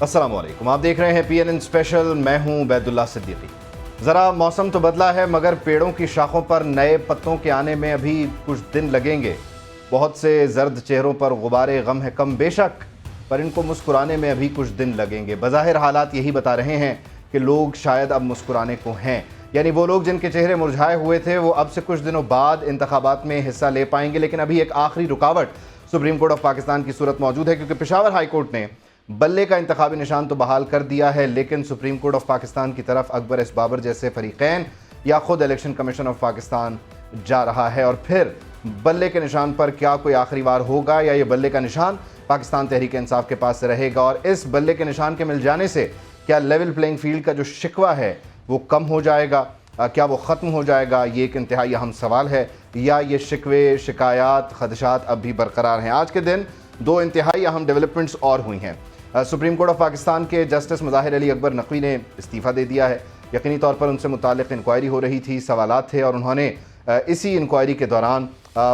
अस्सलामुअलैकुम, आप देख रहे हैं PNN स्पेशल। मैं हूं बैदुल्ला सिद्दीकी। ज़रा मौसम तो बदला है मगर पेड़ों की शाखों पर नए पत्तों के आने में अभी कुछ दिन लगेंगे। बहुत से जर्द चेहरों पर गुबारे गम है कम बेशक, पर इनको मुस्कुराने में अभी कुछ दिन लगेंगे। बज़ाहिर हालात यही बता रहे हैं कि लोग शायद अब मुस्कुराने को हैं, यानी वो लोग जिनके चेहरे मुरझाए हुए थे वो अब से कुछ दिनों बाद इंतखाबात में हिस्सा ले पाएंगे। लेकिन अभी एक आखिरी रुकावट सुप्रीम कोर्ट ऑफ पाकिस्तान की सूरत मौजूद है, क्योंकि पेशावर हाई कोर्ट ने बल्ले का इंतखाबी निशान तो बहाल कर दिया है, लेकिन सुप्रीम कोर्ट ऑफ पाकिस्तान की तरफ अकबर एस बाबर जैसे फरीकैन या खुद इलेक्शन कमीशन ऑफ पाकिस्तान जा रहा है। और फिर बल्ले के निशान पर क्या कोई आखिरी वार होगा या ये बल्ले का निशान पाकिस्तान तहरीक इंसाफ के पास रहेगा? और इस बल्ले के निशान के मिल जाने से क्या लेवल प्लेइंग फील्ड का जो शिकवा है वो कम हो जाएगा, क्या वो ख़त्म हो जाएगा? ये एक इंतहाई अहम सवाल है, या ये शिकवे, शिकायत, खदशात अब भी बरकरार हैं? आज के दिन दो इंतहाई अहम डेवलपमेंट्स और हुई हैं। सुप्रीम कोर्ट ऑफ पाकिस्तान के जस्टिस मुज़ाहिर अली अकबर नकवी ने इस्तीफ़ा दे दिया है। यकीनी तौर पर उनसे मुताल्लिक़ इंक्वायरी हो रही थी, सवालात थे, और उन्होंने इसी इंक्वायरी के दौरान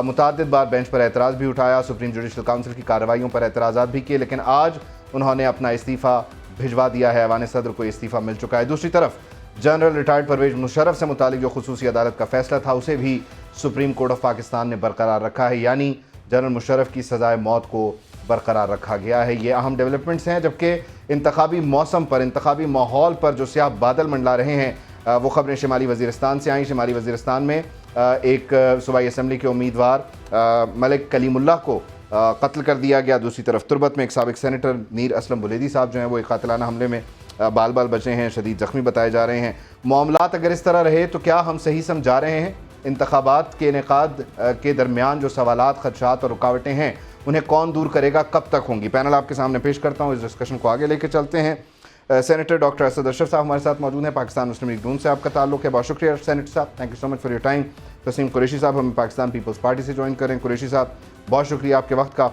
मुतअद्दिद बार बेंच पर एतराज़ भी उठाया, सुप्रीम जुडिशल काउंसिल की कार्रवाइयों पर एतराज़ात भी किए, लेकिन आज उन्होंने अपना इस्तीफ़ा भिजवा दिया है। ऐवान सदर को इस्तीफ़ा मिल चुका है। दूसरी तरफ जनरल रिटायर्ड परवेज मुशर्रफ से मुतालिक जो खुसूसी अदालत का फैसला था उसे भी सुप्रीम कोर्ट ऑफ पाकिस्तान ने बरकरार रखा है, यानी जनरल मुशर्रफ की सज़ाए मौत को बरकरार रखा गया है। ये अहम डेवलपमेंट्स हैं। जबकि इंतखाबी मौसम पर, इंतखाबी माहौल पर जो स्याह बादल मंडला रहे हैं, वो खबरें शिमाली वज़ीरिस्तान से आई। शिमाली वज़ीरिस्तान में एक सूबाई असम्बली के उम्मीदवार मलिक कलीमुल्लाह को कत्ल कर दिया गया। दूसरी तरफ तुरबत में एक साबिक सेनेटर मीर असलम बुलेदी साहब जो हैं वो एक कातिलाना हमले में बाल बाल बचे हैं, शदीद ज़ख्मी बताए जा रहे हैं। मामलात अगर इस तरह रहे तो क्या हम सही समझा रहे हैं? इंतखाबात के इनेकाद के दरमियान जो सवालात, खदशात और रुकावटें हैं उन्हें कौन दूर करेगा, कब तक होंगी? पैनल आपके सामने पेश करता हूँ, इस डिस्कशन को आगे लेकर चलते हैं। सेनेटर डॉक्टर असद अशरफ साहब हमारे साथ मौजूद हैं। पाकिस्तान मुस्लिम लीग नून से आपका ताल्लुक है। बहुत शुक्रिया सेनेटर साहब, thank you so much for your time. Tasneem Qureshi साहब हमें पाकिस्तान पीपल्स पार्टी से ज्वाइन करें। कुरैशी साहब बहुत शुक्रिया आपके वक्त का।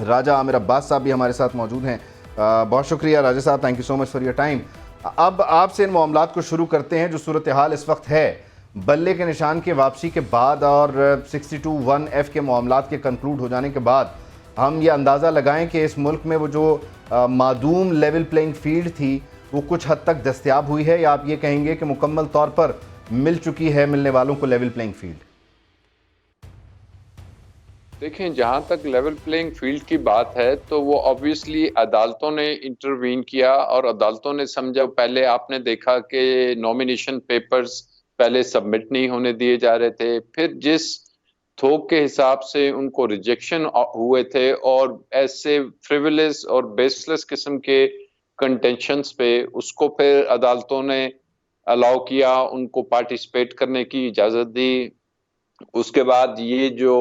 राजा आमिर अब्बास साहब भी हमारे साथ मौजूद हैं। बहुत शुक्रिया राजा साहब, thank you so much for your time. अब आपसे इन मामलात को शुरू करते हैं। जो सूरत हाल इस वक्त है बल्ले के निशान के वापसी के बाद और 62(1)(f) के मामलात के कंक्लूड हो जाने के बाद, हम ये अंदाज़ा लगाएं कि इस मुल्क में वो जो मादूम लेवल प्लेइंग फील्ड थी वो कुछ हद तक दस्तयाब हुई है, या आप ये कहेंगे कि मुकम्मल तौर पर मिल चुकी है मिलने वालों को लेवल प्लेइंग फील्ड? देखें, जहाँ तक लेवल प्लेइंग फील्ड की बात है तो वो ऑब्वियसली अदालतों ने इंटरवीन किया और अदालतों ने समझा। पहले आपने देखा कि नॉमिनेशन पेपर्स पहले सबमिट नहीं होने दिए जा रहे थे, फिर जिस थोक के हिसाब से उनको रिजेक्शन हुए थे और ऐसे फ्रिवलेस और बेसलेस किस्म के कंटेंशंस पे उसको फिर अदालतों ने अलाउ किया, उनको पार्टिसिपेट करने की इजाज़त दी। उसके बाद ये जो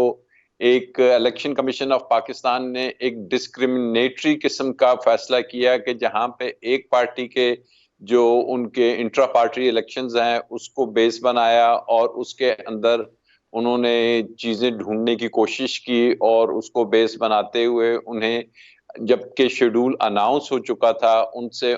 एक इलेक्शन कमीशन ऑफ पाकिस्तान ने एक डिस्क्रिमिनेटरी किस्म का फैसला किया कि जहां पे एक पार्टी के जो उनके इंट्रा पार्टी इलेक्शंस हैं उसको बेस बनाया और उसके अंदर उन्होंने चीजें ढूंढने की कोशिश की और उसको बेस बनाते हुए उन्हें, जबकि शेड्यूल अनाउंस हो चुका था, उनसे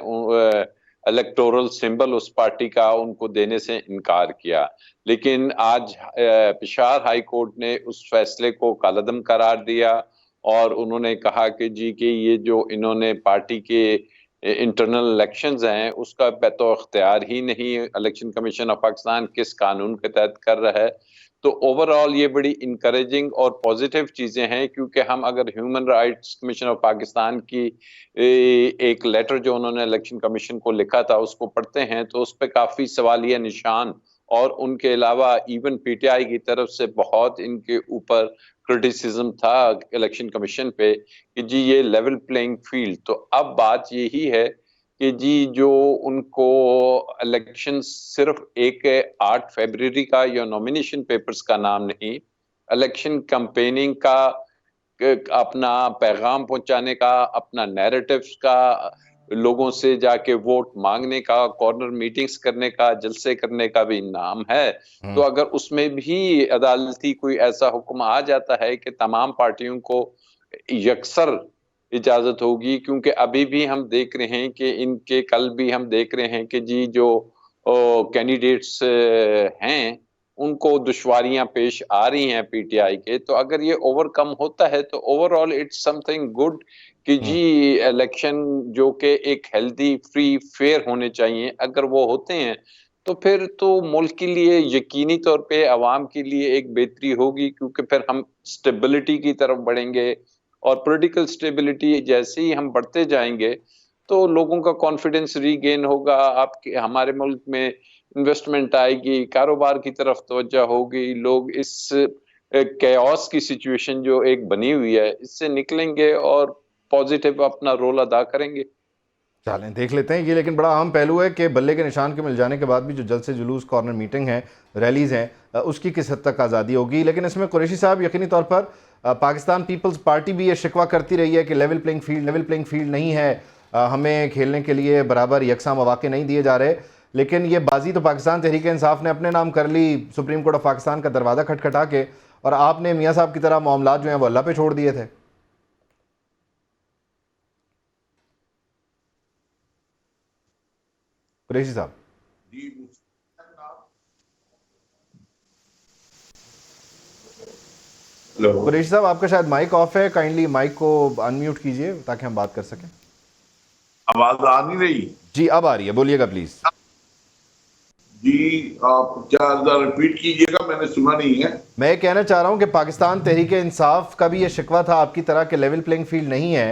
इलेक्टोरल सिंबल उस पार्टी का उनको देने से इनकार किया। लेकिन आज पेशावर हाई कोर्ट ने उस फैसले को कालअदम करार दिया और उन्होंने कहा कि जी कि ये जो इन्होंने पार्टी के इंटरनल इलेक्शंस हैं उसका तो अख्तियार ही नहीं इलेक्शन कमीशन ऑफ पाकिस्तान किस कानून के तहत कर रहा है। तो ओवरऑल ये बड़ी इनकरेजिंग और पॉजिटिव चीजें हैं, क्योंकि हम अगर human rights commission of Pakistan की एक लेटर जो उन्होंने इलेक्शन कमीशन को लिखा था उसको पढ़ते हैं तो उस पर काफी सवालिया निशान, और उनके अलावा इवन पीटीआई की तरफ से बहुत इनके ऊपर क्रिटिसिज्म था इलेक्शन कमीशन पे कि जी ये लेवल प्लेइंग फील्ड। तो अब बात यही है कि जी जो उनको इलेक्शन सिर्फ एक 8 फरवरी का या नॉमिनेशन पेपर्स का नाम नहीं, इलेक्शन कैंपेनिंग का, अपना पैगाम पहुंचाने का, अपना नैरेटिव्स का, लोगों से जाके वोट मांगने का, कॉर्नर मीटिंग्स करने का, जलसे करने का भी नाम है। तो अगर उसमें भी अदालती कोई ऐसा हुक्म आ जाता है कि तमाम पार्टियों को यकसर इजाजत होगी, क्योंकि अभी भी हम देख रहे हैं कि कल भी हम देख रहे हैं कि जी जो कैंडिडेट्स हैं उनको दुश्वारियां पेश आ रही हैं पीटीआई के, तो अगर ये ओवरकम होता है तो ओवरऑल इट्स समथिंग गुड कि जी इलेक्शन जो कि एक हेल्दी फ्री फेयर होने चाहिए, अगर वो होते हैं तो फिर तो मुल्क के लिए यकीनी तौर पे अवाम के लिए एक बेहतरी होगी, क्योंकि फिर हम स्टेबिलिटी की तरफ बढ़ेंगे और पॉलिटिकल स्टेबिलिटी जैसे ही हम बढ़ते जाएंगे तो लोगों का कॉन्फिडेंस रीगेन होगा, आपके हमारे मुल्क में इन्वेस्टमेंट आएगी, कारोबार की तरफ तवज्जो होगी, लोग इस कैओस की सिचुएशन जो एक बनी हुई है इससे निकलेंगे और पॉजिटिव अपना रोल अदा करेंगे। चलें देख लेते हैं ये, लेकिन बड़ा अहम पहलू है कि बल्ले के निशान के मिल जाने के बाद भी जो जल्द से जुलूस कॉर्नर मीटिंग है, रैलीज़ हैं, उसकी किस हद तक आज़ादी होगी। लेकिन इसमें कुरैशी साहब यकीनी तौर पर पाकिस्तान पीपल्स पार्टी भी ये शिकवा करती रही है कि लेवल प्लेइंग फील्ड नहीं है, हमें खेलने के लिए बराबर यकसा मौके नहीं दिए जा रहे। लेकिन ये बाजी तो पाकिस्तान तहरीक इंसाफ ने अपने नाम कर ली सुप्रीम कोर्ट ऑफ पाकिस्तान का दरवाज़ा खटखटा के, और आपने मियाँ साहब की तरह मामला जो हैं वो अल्लाह पे छोड़ दिए थे। कुरैशी साहब। हेलो, कुरैशी साहब आपका शायद माइक ऑफ है, काइंडली माइक को अनम्यूट कीजिए ताकि हम बात कर सकें। आवाज आ नहीं रही जी अब आ रही है, बोलिएगा प्लीज। जी? आप क्या जरा रिपीट कीजिएगा, मैंने सुना नहीं है। मैं ये कहना चाह रहा हूं कि पाकिस्तान तहरीक इंसाफ का भी ये शिकवा था आपकी तरह के लेवल प्लेइंग फील्ड नहीं है,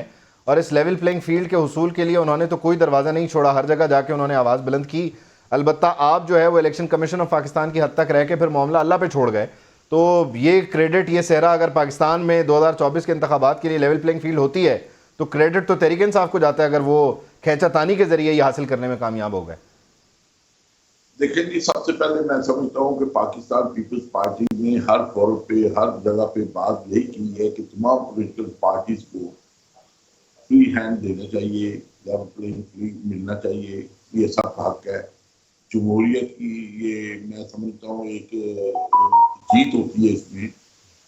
और इस लेवल प्लेइंग फील्ड के हुसूल के लिए उन्होंने तो कोई दरवाज़ा नहीं छोड़ा, हर जगह जाके उन्होंने आवाज़ बुलंद की। अलबत्ता आप जो है वो इलेक्शन कमीशन ऑफ पाकिस्तान की हद तक रह के फिर मामला अल्लाह पे छोड़ गए। तो ये क्रेडिट, ये सेहरा अगर पाकिस्तान में 2024 के इंतखाबात के लिए लेवल प्लेइंग फील्ड होती है तो क्रेडिट तो तहरीक इंसाफ को जाता है, अगर वो खैचातानी के जरिए ये हासिल करने में कामयाब हो गए। देखिए जी, सबसे पहले मैं समझता हूँ कि पाकिस्तान पीपल्स पार्टी ने हर फोरम पे, हर जगह पे बात यही की है कि तमाम पॉलिटिकल पार्टीज को फ्री हैंड देना चाहिए, लेवल प्लेइंग फील्ड मिलना चाहिए, ये सब हक है। जमहूरियत की ये मैं समझता हूँ एक जीत होती है इसमें।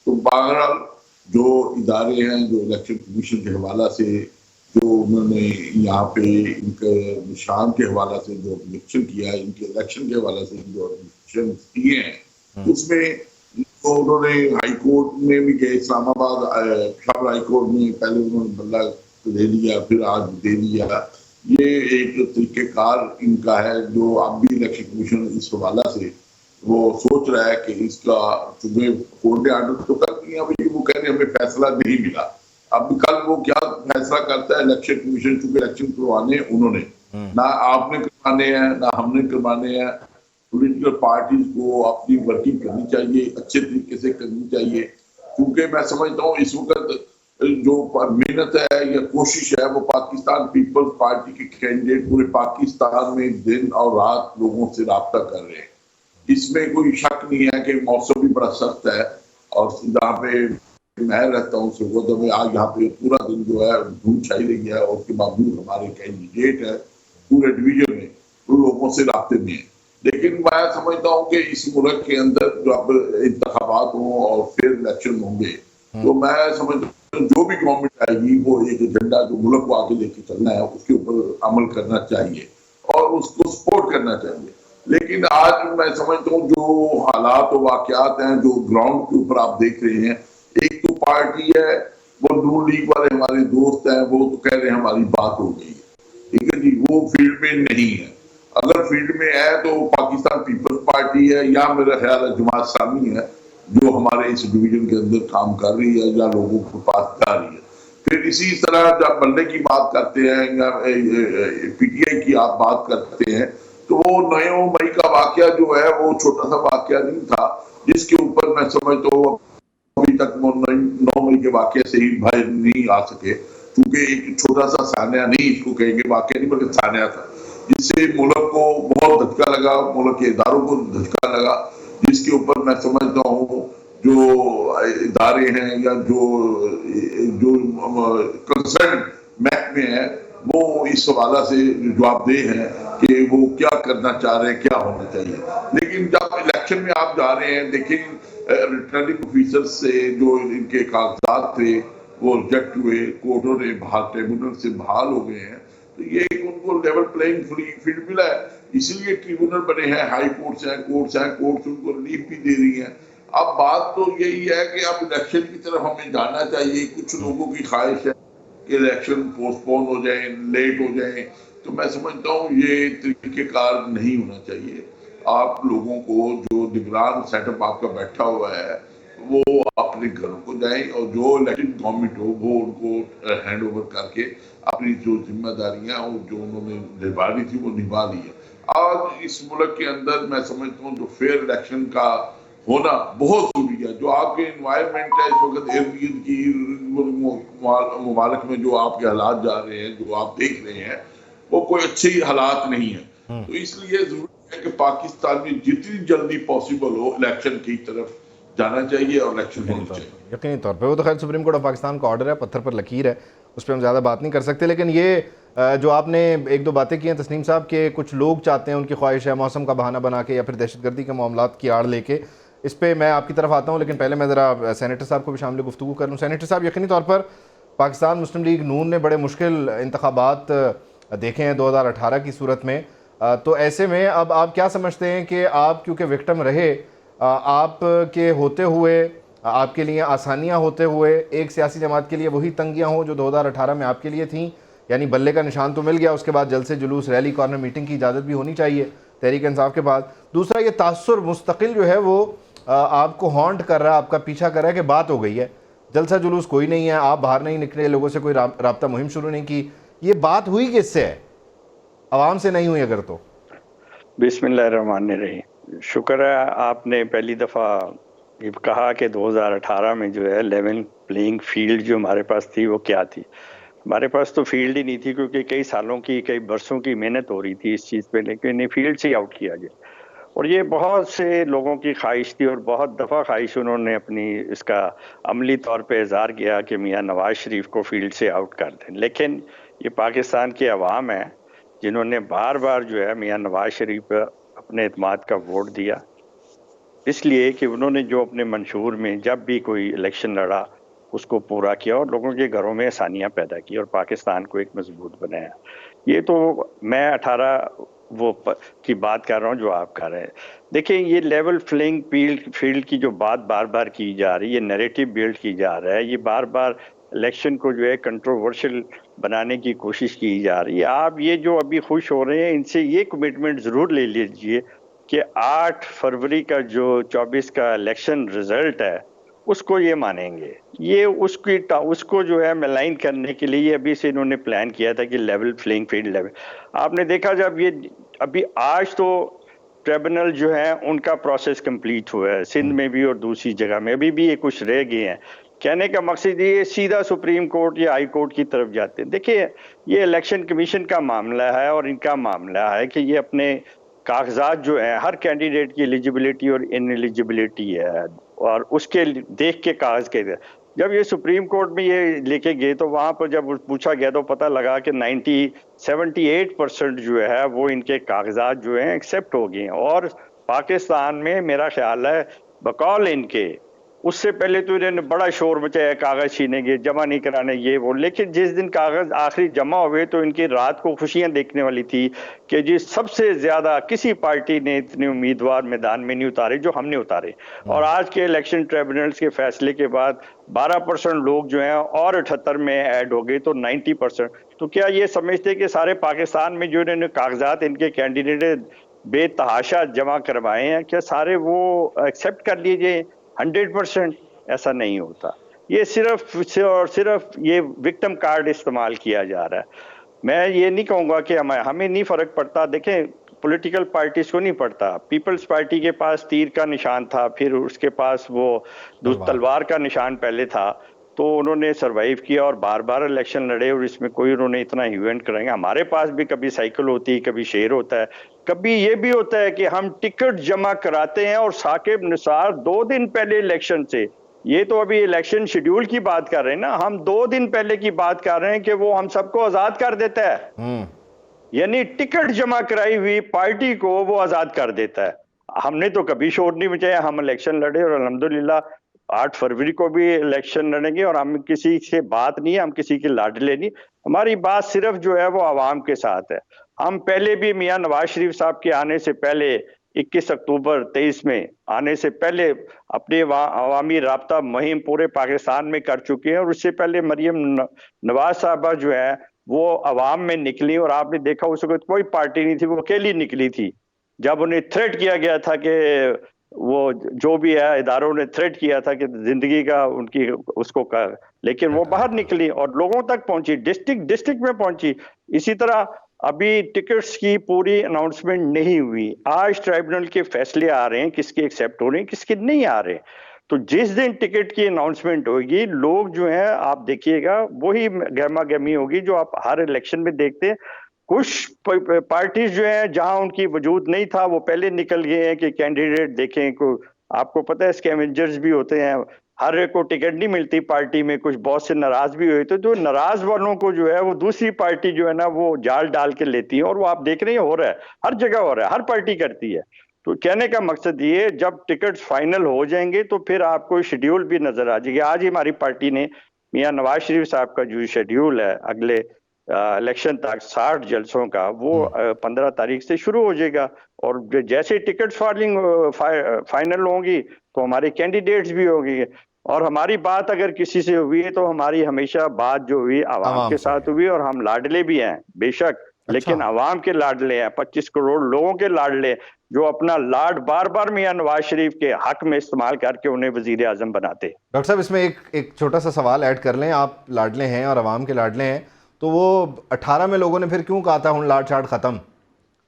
तो बहरहाल जो इदारे हैं, जो इलेक्शन कमीशन के हवाला से जो उन्होंने यहाँ पे इनके निशान के हवाला से जो ऑब्जेक्शन किया है, इनके इलेक्शन के हवाला से जो ऑब्जेक्शन किए हैं, उसमें तो उन्होंने हाई कोर्ट में भी गए, इस्लामाबाद पेशावर हाई कोर्ट में पहले उन्होंने बल्ला दे दिया, फिर आज दे दिया। ये एक तरीकेकार इनका है जो अब भी इलेक्शन कमीशन इस हवाला से वो सोच रहा है कि इसका चूंकि कोर्ट ने आर्डर तो कर दिया, अभी वो कह रहे हमें फैसला नहीं मिला। अब कल वो क्या फैसला करता है इलेक्शन कमीशन, चूंकि इलेक्शन करवाने उन्होंने, ना आपने करवाने हैं ना हमने करवाने हैं। पॉलिटिकल पार्टीज को अपनी वर्किंग करनी चाहिए, अच्छे तरीके से करनी चाहिए, क्योंकि मैं समझता हूँ इस वक्त जो मेहनत है या कोशिश है वो पाकिस्तान पीपल्स पार्टी के कैंडिडेट पूरे पाकिस्तान में दिन और रात लोगों से राब्ता कर रहे हैं। इसमें कोई शक नहीं है कि मौसम भी बड़ा सख्त है, और जहाँ पे मैं रहता हूँ सुगोदा में आज यहाँ पे पूरा दिन जो है धूप छाई रही है, और उसके बावजूद हमारे कैंडिडेट है पूरे डिवीजन में उन लोगों से राब्ते में है। लेकिन मैं समझता हूँ कि इस मुल्क के अंदर जब इंतखाबात हों और फिर इलेक्शन होंगे, तो मैं समझता हूँ जो भी गवर्नमेंट आएगी वो एक एजेंडा जो मुल्क को आगे लेके चलना है उसके ऊपर अमल करना चाहिए और उसको सपोर्ट करना चाहिए। लेकिन आज मैं समझता हूँ जो हालात और वाकयात हैं जो ग्राउंड के ऊपर आप देख रहे हैं, एक तो पार्टी है वो नून लीग वाले हमारे दोस्त हैं, वो तो कह रहे हैं हमारी बात हो गई है, ठीक है जी, वो फील्ड में नहीं है। अगर फील्ड में है तो पाकिस्तान पीपल्स पार्टी है या मेरा ख्याल है जमात इस्लामी है जो हमारे इस डिवीजन के अंदर काम कर रही है या लोगों के पास जा रही है। फिर इसी तरह जब बल्ले की बात करते हैं या पीटीआई की आप बात करते हैं, तो वो 9 मई का वाकया जो है वो छोटा सा वाकया नहीं था जिसके ऊपर मैं समझता हूँ अभी तक 9 मई के वाकये से ही बाहर नहीं आ सके, क्योंकि एक छोटा सा सान्या नहीं इसको कहेंगे, वाकया नहीं बल्कि सान्या था, जिससे मुल्क को बहुत धक्का लगा, मुल्क के इदारों को धक्का लगा, जिसके ऊपर मैं समझता हूँ जो इदारे हैं या जो कंसर्न महकमे हैं वो इस हवाला से जवाबदेह हैं कि वो क्या करना चाह रहे हैं, क्या होना चाहिए। लेकिन जब इलेक्शन में आप जा रहे हैं, देखिए रिटर्निंग ऑफिसर से जो इनके कागजात थे वो रिजेक्ट हुए, कोर्टों ने ट्रिब्यूनल से बहाल हो गए हैं, तो ये उनको लेवल प्लेइंग फील्ड मिला है। इसलिए ट्रिब्यूनल बने हैं, हाई कोर्ट्स हैं, कोर्ट्स उनको रिलीफ भी दे रही हैं। अब बात तो यही है कि अब इलेक्शन की तरफ हमें जाना चाहिए। कुछ लोगों की ख्वाहिश है कि इलेक्शन पोस्टपोन हो जाए, लेट हो जाए, तो मैं समझता हूँ ये तरीकेकार नहीं होना चाहिए। आप लोगों को जो निगरान सेटअप आपका बैठा हुआ है वो अपने घरों को जाएं और जो इलेक्टेड गवर्नमेंट हो वो उनको हैंड ओवर करके अपनी जो जिम्मेदारियां और जो उन्होंने निभानी थी वो निभा ली है। आज इस मुल्क के अंदर मैं समझता हूँ जो फेयर इलेक्शन का होना बहुत जरूरी है। जो आपके इन्वायरमेंट है इस वक्त इर्द गिर्द की मुमालिक में जो आपके हालात जा रहे हैं, जो आप देख रहे हैं, वो कोई अच्छे हालात नहीं है। तो इसलिए जरूरी है कि पाकिस्तान में जितनी जल्दी पॉसिबल हो इलेक्शन की तरफ जाना चाहिए और इलेक्शन होना चाहिए। यकीनी तौर पे वो तो खैर सुप्रीम कोर्ट ऑफ पाकिस्तान का ऑर्डर है, पत्थर पर लकीर है, उस पर हम ज़्यादा बात नहीं कर सकते। लेकिन ये जो आपने एक दो बातें की हैं तस्नीम साहब के, कुछ लोग चाहते हैं, उनकी ख्वाहिश है मौसम का बहाना बना के या फिर दहशतगर्दी के मामलात की आड़ लेके, इस पर मैं आपकी तरफ आता हूँ। लेकिन पहले मैं ज़रा सेनेटर साहब को भी शामिल गुफ्तगू कर लूँ। सेनेटर साहब, यकीनी तौर पर पाकिस्तान मुस्लिम लीग नून ने बड़े मुश्किल इंतखाबात देखे हैं 2018 की सूरत में, तो ऐसे में अब आप क्या समझते हैं कि आप क्योंकि विक्टिम रहे, आप के होते हुए, आपके लिए आसानियां होते हुए एक सियासी जमात के लिए वही तंगियां हों जो 2018 में आपके लिए थीं, यानी बल्ले का निशान तो मिल गया, उसके बाद जलसे जुलूस, रैली, कॉर्नर मीटिंग की इजाज़त भी होनी चाहिए तहरीक इंसाफ के बाद। दूसरा, ये तासुर मुस्तकिल जो है वो आपको हॉन्ट कर रहा है, आपका पीछा कर रहा है कि बात हो गई है, जलसा जुलूस कोई नहीं है, आप बाहर नहीं निकले, लोगों से कोई राब्ता मुहिम शुरू नहीं की, ये बात हुई किससे है? आवाम से नहीं हुई अगर तो? बिस्मिल्लाहिर्रहमानिर्रहीम। शुक्र है आपने पहली दफ़ा ये कहा कि 2018 में जो है लेवल प्लेइंग फील्ड जो हमारे पास थी वो क्या थी। हमारे पास तो फील्ड ही नहीं थी, क्योंकि कई सालों की, कई बरसों की मेहनत हो रही थी इस चीज़ पे, लेकिन ये फील्ड से आउट किया गया। और ये बहुत से लोगों की ख्वाहिश थी और बहुत दफ़ा ख्वाहिश उन्होंने अपनी इसका अमली तौर पे इज़हार किया कि मियाँ नवाज शरीफ को फील्ड से आउट कर दें। लेकिन ये पाकिस्तान की अवाम है जिन्होंने बार बार जो है मियाँ नवाज शरीफ पर अपने एतमाद का वोट दिया, इसलिए कि उन्होंने जो अपने मंशूर में जब भी कोई इलेक्शन लड़ा उसको पूरा किया और लोगों के घरों में आसानियाँ पैदा की और पाकिस्तान को एक मजबूत बनाया। ये तो मैं 18 की बात कर रहा हूँ जो आप कर रहे हैं। देखिए, ये लेवल प्लेइंग फील्ड की जो बात बार बार की जा रही है, ये नैरेटिव बिल्ड की जा रहा है, ये बार बार इलेक्शन को जो है कंट्रोवर्शियल बनाने की कोशिश की जा रही है। आप ये जो अभी खुश हो रहे हैं, इनसे ये कमिटमेंट ज़रूर ले लीजिए कि 8 फरवरी का जो 24 का इलेक्शन रिजल्ट है उसको ये मानेंगे। ये उसको जो है मलाइन करने के लिए अभी से इन्होंने प्लान किया था कि लेवल प्लेइंग फील्ड लेवल। आपने देखा जब ये अभी आज तो ट्रिब्यूनल जो है उनका प्रोसेस कंप्लीट हुआ है, सिंध में भी और दूसरी जगह में, अभी भी ये कुछ रह गए हैं। कहने का मकसद ये सीधा सुप्रीम कोर्ट या हाई कोर्ट की तरफ जाते हैं। देखिए, ये इलेक्शन कमीशन का मामला है और इनका मामला है कि ये अपने कागजात जो है, हर कैंडिडेट की एलिजिबिलिटी और इनएलिजिबिलिटी है और उसके देख के कागज के जब ये सुप्रीम कोर्ट में ये लेके गए तो वहां पर जब पूछा गया तो पता लगा कि 78% जो है वो इनके कागजात जो हैं एक्सेप्ट हो गए हैं। और पाकिस्तान में मेरा ख्याल है बकौल इनके उससे पहले तो इन्होंने बड़ा शोर मचाया, कागज छीनेंगे, जमा नहीं कराने, ये वो। लेकिन जिस दिन कागज आखिरी जमा हुए तो इनकी रात को खुशियां देखने वाली थी कि जी सबसे ज्यादा किसी पार्टी ने इतने उम्मीदवार मैदान में नहीं उतारे जो हमने उतारे। और आज के इलेक्शन ट्रिब्यूनल्स के फैसले के बाद 12% लोग जो हैं और 78 में ऐड हो गए तो 90%। तो क्या ये समझते कि सारे पाकिस्तान में जो इन्होंने कागजात इनके कैंडिडेट बेतहाशा जमा करवाए हैं, क्या सारे वो एक्सेप्ट कर लीजिए 100%? ऐसा नहीं होता। ये सिर्फ और सिर्फ ये विक्टिम कार्ड इस्तेमाल किया जा रहा है। मैं ये नहीं कहूँगा कि हमें नहीं फर्क पड़ता। देखें, पॉलिटिकल पार्टीज को नहीं पड़ता। पीपल्स पार्टी के पास तीर का निशान था, फिर उसके पास वो तलवार का निशान पहले था, तो उन्होंने सरवाइव किया और बार बार इलेक्शन लड़े और इसमें कोई उन्होंने इतना इवेंट करेंगे। हमारे पास भी कभी साइकिल होती है, कभी शेर होता है, कभी ये भी होता है कि हम टिकट जमा कराते हैं और साकिब निसार 2 दिन पहले इलेक्शन से, ये तो अभी इलेक्शन शेड्यूल की बात कर रहे हैं ना, हम 2 दिन पहले की बात कर रहे हैं कि वो हम सबको आजाद कर देता है। यानी टिकट जमा कराई हुई पार्टी को वो आजाद कर देता है। हमने तो कभी शोर नहीं मचाया, हम इलेक्शन लड़े और अल्हम्दुलिल्लाह 8 फरवरी को भी इलेक्शन लड़ेंगे और हम किसी से बात नहीं है, हम किसी के लाडले नहीं। हमारी बात सिर्फ जो है वो आवाम के साथ है। हम पहले भी मियां नवाज शरीफ साहब के आने से पहले 21 अक्टूबर 23 में आने से पहले अपने अवामी राब्ता मुहिम पूरे पाकिस्तान में कर चुके हैं, और उससे पहले मरियम नवाज साहबा जो है वो अवाम में निकली, और आपने देखा उस वक्त कोई पार्टी नहीं थी, वो अकेली निकली थी। जब उन्हें थ्रेट किया गया था कि वो जो भी है इदारों ने थ्रेट किया था कि जिंदगी का उनकी उसको कर, लेकिन वो बाहर निकली और लोगों तक पहुंची, डिस्ट्रिक्ट में पहुंची। इसी तरह अभी टिकट्स की पूरी अनाउंसमेंट नहीं हुई। आज ट्राइब्यूनल के फैसले आ रहे हैं, किसके एक्सेप्ट हो रहे हैं, किसके नहीं आ रहे। तो जिस दिन टिकट की अनाउंसमेंट होगी, लोग जो है आप देखिएगा वही गहमा गहमी होगी जो आप हर इलेक्शन में देखते हैं। कुछ पार्टीज जो है जहां उनकी वजूद नहीं था वो पहले निकल गए हैं कि कैंडिडेट देखें को। आपको पता है स्कैवेंजर्स भी होते हैं, हर एक को टिकट नहीं मिलती पार्टी में, कुछ बहुत से नाराज भी हुए। तो जो नाराज वालों को जो है वो दूसरी पार्टी जो है ना वो जाल डाल के लेती है, और वो आप देख रहे हैं हो रहा है, हर जगह हो रहा है, हर पार्टी करती है। तो कहने का मकसद ये, जब टिकट्स फाइनल हो जाएंगे तो फिर आपको शेड्यूल भी नजर आ जाएगी। आज ही हमारी पार्टी ने मियां नवाज शरीफ साहब का जो शेड्यूल है अगले इलेक्शन तक 60 जलसों का, वो 15 तारीख से शुरू हो जाएगा, और जैसे टिकट फाइनल होंगी तो हमारे कैंडिडेट्स भी होंगे। और हमारी बात अगर किसी से हुई है तो हमारी हमेशा बात जो हुई आवाम के साथ हुई, और हम लाडले भी हैं बेशक, लेकिन आवाम के लाडले हैं, 25 करोड़ लोगों के लाडले, जो अपना लाड बार बार मियां नवाज शरीफ के हक में इस्तेमाल करके उन्हें वजीर आजम बनाते। डॉक्टर साहब, इसमें एक छोटा सा सवाल ऐड कर लें। आप लाडले हैं और आवाम के लाडले हैं, तो वो 18 में लोगों ने फिर क्यों कहा था हूँ लाड शाड ख़त्म,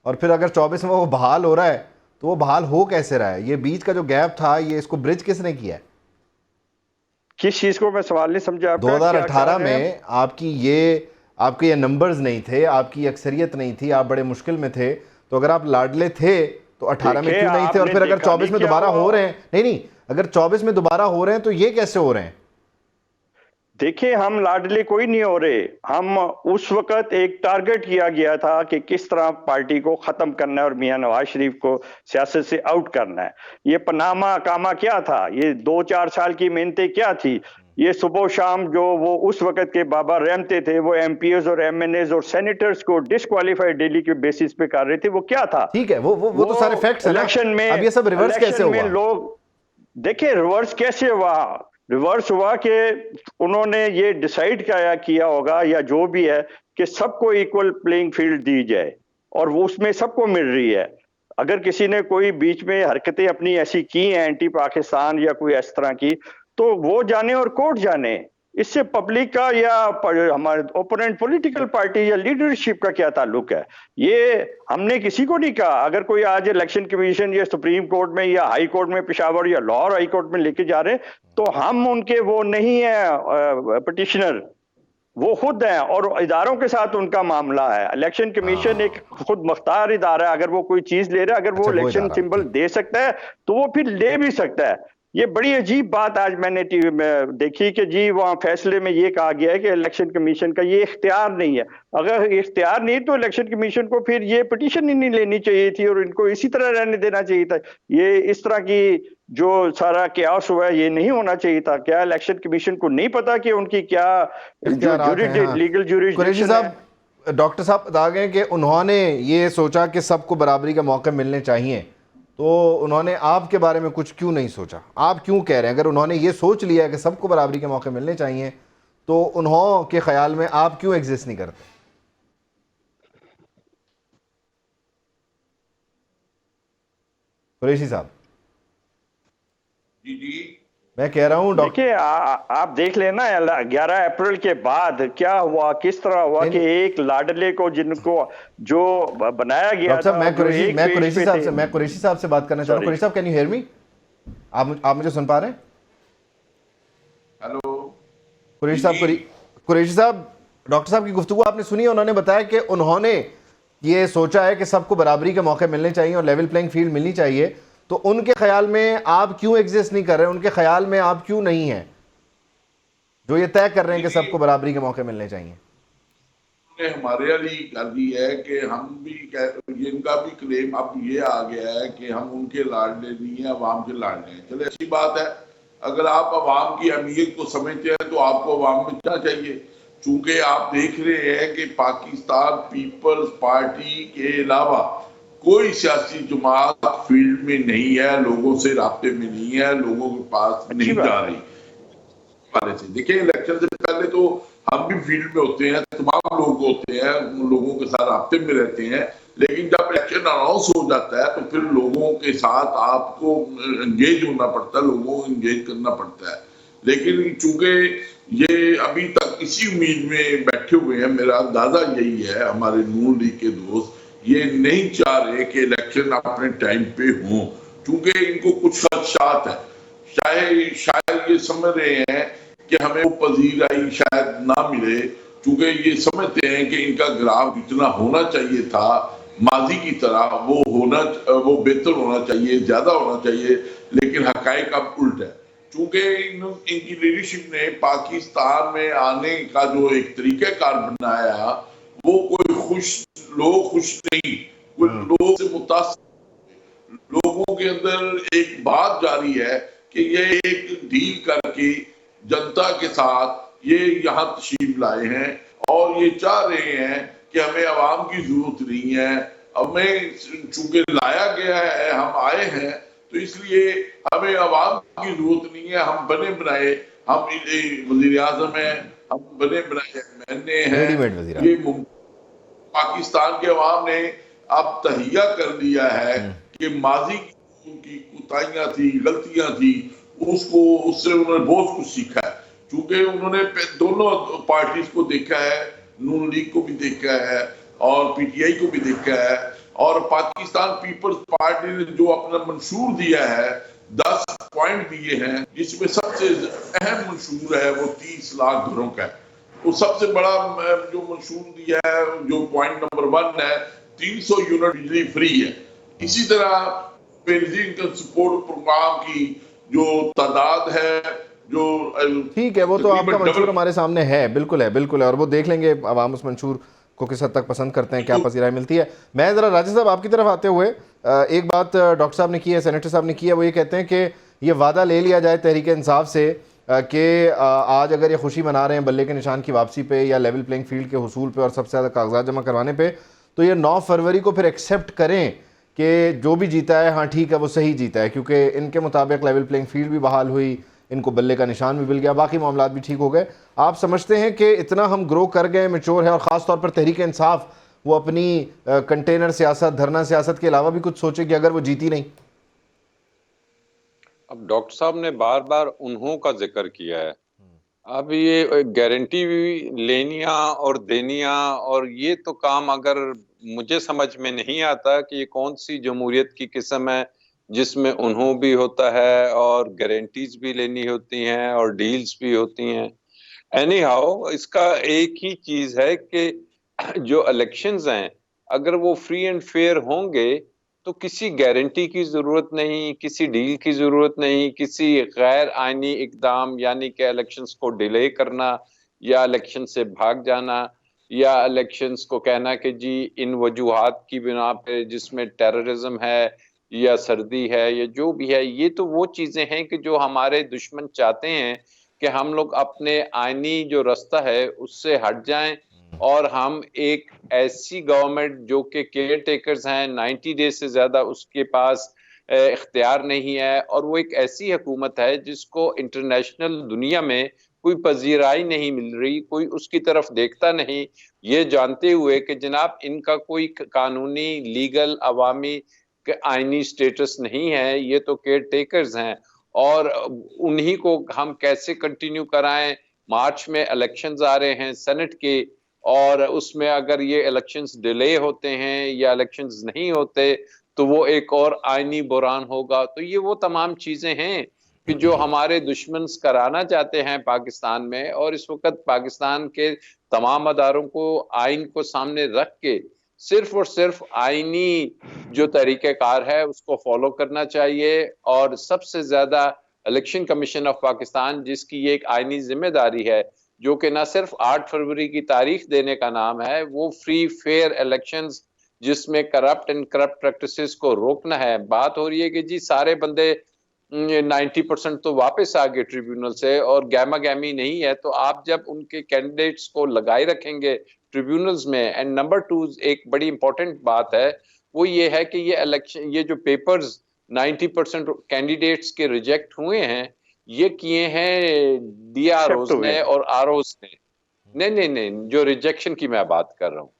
और फिर अगर 24 में वो बहाल हो रहा है तो वो बहाल हो कैसे रहा है? ये बीच का जो गैप था, ये इसको ब्रिज किसने किया है? किस चीज को मैं सवाल नहीं समझा। 2018 में आपके ये नंबर्स नहीं थे, आपकी अक्सरियत नहीं थी, आप बड़े मुश्किल में थे, तो अगर आप लाडले थे तो 18 में क्यों नहीं थे? और फिर अगर 24 में दोबारा हो रहे हैं, नहीं, अगर 24 में दोबारा हो रहे हैं तो ये कैसे हो रहे हैं? देखिए, हम लाडले कोई नहीं हो रहे। हम उस वक्त एक टारगेट किया गया था कि किस तरह पार्टी को खत्म करना है और मियां नवाज शरीफ को सियासत से आउट करना है। ये पनामा कामा क्या था, ये 2-4 साल की मेहनतें क्या थी, ये सुबह शाम जो वो उस वक्त के बाबा रहमते थे, वो एमपीएस और एमएनएस और सेनेटर्स को डिस्क्वालीफाइड डेली के बेसिस पे कर रहे थे। वो क्या था? ठीक है, वो तो सारे फैक्ट्स हैं। इलेक्शन में अब ये सब रिवर्स कैसे हुआ? लोग देखिए रिवर्स कैसे हुआ। रिवर्स हुआ कि उन्होंने ये डिसाइड किया होगा या जो भी है कि सबको इक्वल प्लेइंग फील्ड दी जाए, और वो उसमें सबको मिल रही है। अगर किसी ने कोई बीच में हरकतें अपनी ऐसी की हैं एंटी पाकिस्तान या कोई इस तरह की, तो वो जाने और कोर्ट जाने। इससे पब्लिक का या हमारे ओपोनेंट पॉलिटिकल पार्टी या लीडरशिप का क्या ताल्लुक है? ये हमने किसी को नहीं कहा। अगर कोई आज इलेक्शन कमीशन या सुप्रीम कोर्ट में या हाई कोर्ट में पेशावर या लाहौर हाई कोर्ट में लेके जा रहे हैं, तो हम उनके वो नहीं है पिटिशनर, वो खुद हैं, और इदारों के साथ उनका मामला है। इलेक्शन कमीशन एक खुद मुख्तार इदारा है। अगर वो कोई चीज ले रहा है, अगर वो इलेक्शन सिंबल दे सकता है तो वो फिर ले भी सकता है। ये बड़ी अजीब बात आज मैंने टीवी में देखी कि जी वहाँ फैसले में ये कहा गया है कि इलेक्शन कमीशन का ये इख्तियार नहीं है। अगर इख्तियार नहीं तो इलेक्शन कमीशन को फिर ये पिटीशन ही नहीं लेनी चाहिए थी और इनको इसी तरह रहने देना चाहिए था। ये इस तरह की जो सारा क्यास हुआ है ये नहीं होना चाहिए था। क्या इलेक्शन कमीशन को नहीं पता कि उनकी क्या लीगल ज्यूरिसडिक्शन है? डॉक्टर साहब बता गए कि उन्होंने ये सोचा कि सबको बराबरी का मौके मिलने चाहिए, तो उन्होंने आपके बारे में कुछ क्यों नहीं सोचा? आप क्यों कह रहे हैं अगर उन्होंने ये सोच लिया है कि सबको बराबरी के मौके मिलने चाहिए, तो उन्हों के ख्याल में आप क्यों एग्जिस्ट नहीं करते? कुरैशी साहब जी मैं कह रहा हूं देखिए आप देख लेना 11 अप्रैल के बाद क्या हुआ, किस तरह हुआ कि एक लाडले को जिनको जो बनाया गया था। मैं कुरैशी साहब से बात करना चाह रहा हूं। कुरैशी साहब, कैन यू हियर मी? आप मुझे सुन पा रहे हैं? हेलो कुरैशी साहब, डॉक्टर साहब की गुफ्तगू आपने सुनी? उन्होंने बताया कि उन्होंने ये सोचा है कि सबको बराबरी के मौके मिलने चाहिए और लेवल प्लेइंग फील्ड मिलनी चाहिए। तो उनके ख्याल में आप क्यों एग्जिस्ट नहीं कर रहे हैं? उनके ख्याल में आप क्यों नहीं हैं जो ये तय कर रहे हैं कि सबको बराबरी के मौके मिलने चाहिए? हमारे वाली कर दी है कि हम भी इनका भी क्लेम अब ये आ गया है कि हम उनके लाडले नहीं है, अवाम के लाडले हैं। चले अच्छी बात है, अगर आप अवाम की अहमियत को समझते हैं तो आपको अवाम में जाना चाहिए। चूंकि आप देख रहे हैं कि पाकिस्तान पीपल्स पार्टी के अलावा कोई सियासी जमात फील्ड में नहीं है, लोगों से राब्ते में नहीं है, लोगों के पास नहीं जा रही। वाले से देखिए, इलेक्शन से पहले तो हम भी फील्ड में होते हैं, तमाम लोग होते हैं, लोगों के साथ राब्ते में रहते हैं, लेकिन जब इलेक्शन अनाउंस हो जाता है तो फिर लोगों के साथ आपको एंगेज होना पड़ता है, लोगों को एंगेज करना पड़ता है। लेकिन चूंकि ये अभी तक इसी उम्मीद में बैठे हुए हैं, मेरा अंदाजा यही है, हमारे नून लीग के दोस्त ये नहीं चाह रहे कि इलेक्शन अपने टाइम पे हों, क्योंकि इनको कुछ खदशात है। शायद ये समझ रहे हैं कि हमें वो पजीराई शायद ना मिले, क्योंकि ये समझते हैं कि इनका ग्राफ जितना होना चाहिए था माजी की तरह वो बेहतर होना चाहिए, ज्यादा होना चाहिए, लेकिन हकायक अब उल्टा है। चूंकि इनकी लीडरशिप ने पाकिस्तान में आने का जो एक तरीकाकार बनाया, वो कोई लोग खुश नहीं, कोई लोग से मुतासिर, लोगों के अंदर एक बात जारी है कि ये एक डील करके जनता के साथ ये यहाँ तशरीफ लाए हैं और ये चाह रहे हैं कि हमें आवाम की जरूरत नहीं है, हमें चूंकि लाया गया है, हम आए हैं, तो इसलिए हमें आवाम की जरूरत नहीं है, हम बने बनाए, हम वजीर आजम है, हम बने बनाए मैंने हैं, ये पाकिस्तान के अवाम ने अब तहिया कर लिया है कि माजी की कोताहियां थी, गलतियां थी, उससे उन्होंने बहुत कुछ सीखा है। क्योंकि उन्होंने दोनों पार्टीज को देखा है, नून लीग को भी देखा है और पीटीआई को भी देखा है, और पाकिस्तान पीपल्स पार्टी ने जो अपना मंशूर दिया है, 10 पॉइंट दिए हैं, जिसमें सबसे अहम मंशूर है वो 30 लाख घरों का है। तो सबसे बड़ा जो मंशूर दिया है, जो पॉइंट नंबर 1 है, 300 यूनिट बिजली फ्री है। इसी तरह बेनजीर सपोर्ट प्रोग्राम की जो तादाद है, जो ठीक है, वो तो आपका मंशूर हमारे सामने है, बिल्कुल है, बिल्कुल है, और वो देख लेंगे अवाम उस मंशूर को किस हद तक पसंद करते हैं, क्या पसीराई मिलती है। मैं ज़रा राजा साहब आपकी तरफ आते हुए एक बात डॉक्टर साहब ने की है, सेनेटर साहब ने की है, वो ये कहते हैं कि ये वादा ले लिया जाए तहरीक इंसाफ से कि आज अगर ये खुशी मना रहे हैं बल्ले के निशान की वापसी पे या लेवल प्लेइंग फील्ड के हुसूल पे और सबसे ज़्यादा कागजात जमा करवाने पे, तो ये 9 फरवरी को फिर एक्सेप्ट करें कि जो भी जीता है, हाँ ठीक है, वो सही जीता है, क्योंकि इनके मुताबिक लेवल प्लेइंग फील्ड भी बहाल हुई, इनको बल्ले का निशान भी मिल गया, बाकी मामला भी ठीक हो गए। आप समझते हैं कि इतना हम ग्रो कर गए, मैच्योर है, और ख़ास तौर पर तहरीक इंसाफ वो अपनी कंटेनर सियासत, धरना सियासत के अलावा भी कुछ सोचे कि अगर वो जीती नहीं? अब डॉक्टर साहब ने बार बार उन्हों का जिक्र किया है। अब ये गारंटी भी लेनिया और देनिया, और ये तो काम अगर मुझे समझ में नहीं आता कि ये कौन सी जमहूरियत की किस्म है जिसमें उन्हों भी होता है और गारंटीज भी लेनी होती हैं और डील्स भी होती हैं। एनी हाउ, इसका एक ही चीज है कि जो इलेक्शंस हैं, अगर वो फ्री एंड फेयर होंगे तो किसी गारंटी की जरूरत नहीं, किसी डील की जरूरत नहीं, किसी गैर आईनी इकदाम यानी कि इलेक्शंस को डिले करना या इलेक्शन से भाग जाना या इलेक्शंस को कहना कि जी इन वजूहात की बिना पे जिसमें टेररिज्म है या सर्दी है या जो भी है, ये तो वो चीजें हैं कि जो हमारे दुश्मन चाहते हैं कि हम लोग अपने आईनी जो रास्ता है उससे हट जाएं और हम एक ऐसी गवर्नमेंट जो कि केयर टेकर्स हैं, 90 डेज से ज्यादा उसके पास इख्तियार नहीं है, और वो एक ऐसी हुकूमत है जिसको इंटरनेशनल दुनिया में कोई पजीराई नहीं मिल रही, कोई उसकी तरफ देखता नहीं, ये जानते हुए कि जनाब इनका कोई कानूनी लीगल अवामी आईनी स्टेटस नहीं है, ये तो केयर टेकर्स हैं, और उन्हीं को हम कैसे कंटिन्यू कराएं। मार्च में इलेक्शंस आ रहे हैं सेनेट के, और उसमें अगर ये इलेक्शंस डिले होते हैं या इलेक्शंस नहीं होते तो वो एक और आईनी बुरान होगा। तो ये वो तमाम चीजें हैं कि जो हमारे दुश्मन कराना चाहते हैं पाकिस्तान में, और इस वक्त पाकिस्तान के तमाम अदारों को आइन को सामने रख के सिर्फ और सिर्फ आईनी जो तरीक़ेकार है उसको फॉलो करना चाहिए। और सबसे ज्यादा इलेक्शन कमीशन ऑफ पाकिस्तान, जिसकी ये एक आईनी जिम्मेदारी है, जो कि ना सिर्फ 8 फरवरी की तारीख देने का नाम है, वो फ्री फेयर इलेक्शंस जिसमें करप्ट एंड करप्ट प्रैक्टिसेस को रोकना है। बात हो रही है कि जी सारे बंदे 90% तो वापस आ गए ट्रिब्यूनल से और गैमा गैमी नहीं है, तो आप जब उनके कैंडिडेट्स को लगाए रखेंगे ट्रिब्यूनल्स में। एंड नंबर 2 एक बड़ी इंपॉर्टेंट बात है, वो ये है कि ये इलेक्शन, ये जो पेपर्स 90% कैंडिडेट्स के रिजेक्ट हुए हैं, ये किए हैं डीआरओज ने और आरओज ने। नहीं, जो रिजेक्शन की मैं बात कर रहा हूँ,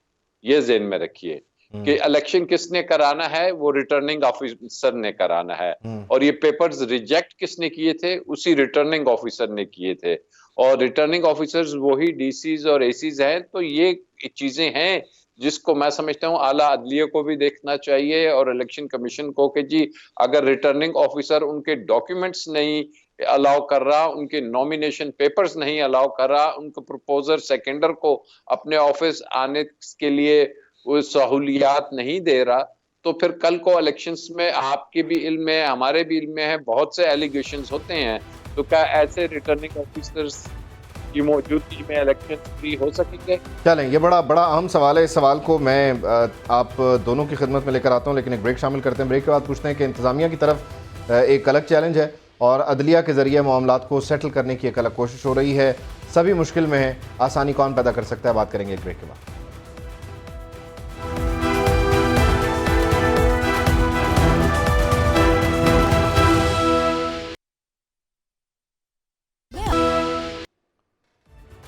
ये ज़हन में रखिए कि इलेक्शन किसने कराना है, वो रिटर्निंग ऑफिसर ने कराना है, और ये पेपर्स रिजेक्ट किसने किए थे, उसी रिटर्निंग ऑफिसर ने किए थे। और रिटर्निंग ऑफिसर्स वही डीसीज और एसीज हैं। तो ये चीजें हैं जिसको मैं समझता हूँ आला अदलिया को भी देखना चाहिए और इलेक्शन कमीशन को, कि जी अगर रिटर्निंग ऑफिसर उनके डॉक्यूमेंट्स नहीं अलाउ कर रहा, उनके नॉमिनेशन पेपर्स नहीं अलाउ कर रहा, उनको प्रपोजर सेकेंडर को अपने ऑफिस आने के लिए वो सहूलियात नहीं दे रहा, तो फिर कल को इलेक्शंस में आपके भी इल्म में, हमारे भी इल्म में है, बहुत से एलिगेशंस होते हैं। तो क्या ऐसे रिटर्निंग ऑफिसर्स की मौजूदगी में इलेक्शन फ्री हो सकेंगे? चलें, ये बड़ा अहम सवाल है। इस सवाल को मैं आप दोनों की खिदमत में लेकर आता हूँ, लेकिन एक ब्रेक शामिल करते हैं। ब्रेक के बाद पूछते हैं कि इंतज़ामिया की तरफ एक अलग चैलेंज है और अदलिया के ज़रिए मामलात को सेटल करने की एक अलग कोशिश हो रही है। सभी मुश्किल में है, आसानी कौन पैदा कर सकता है? बात करेंगे एक ब्रेक के बाद।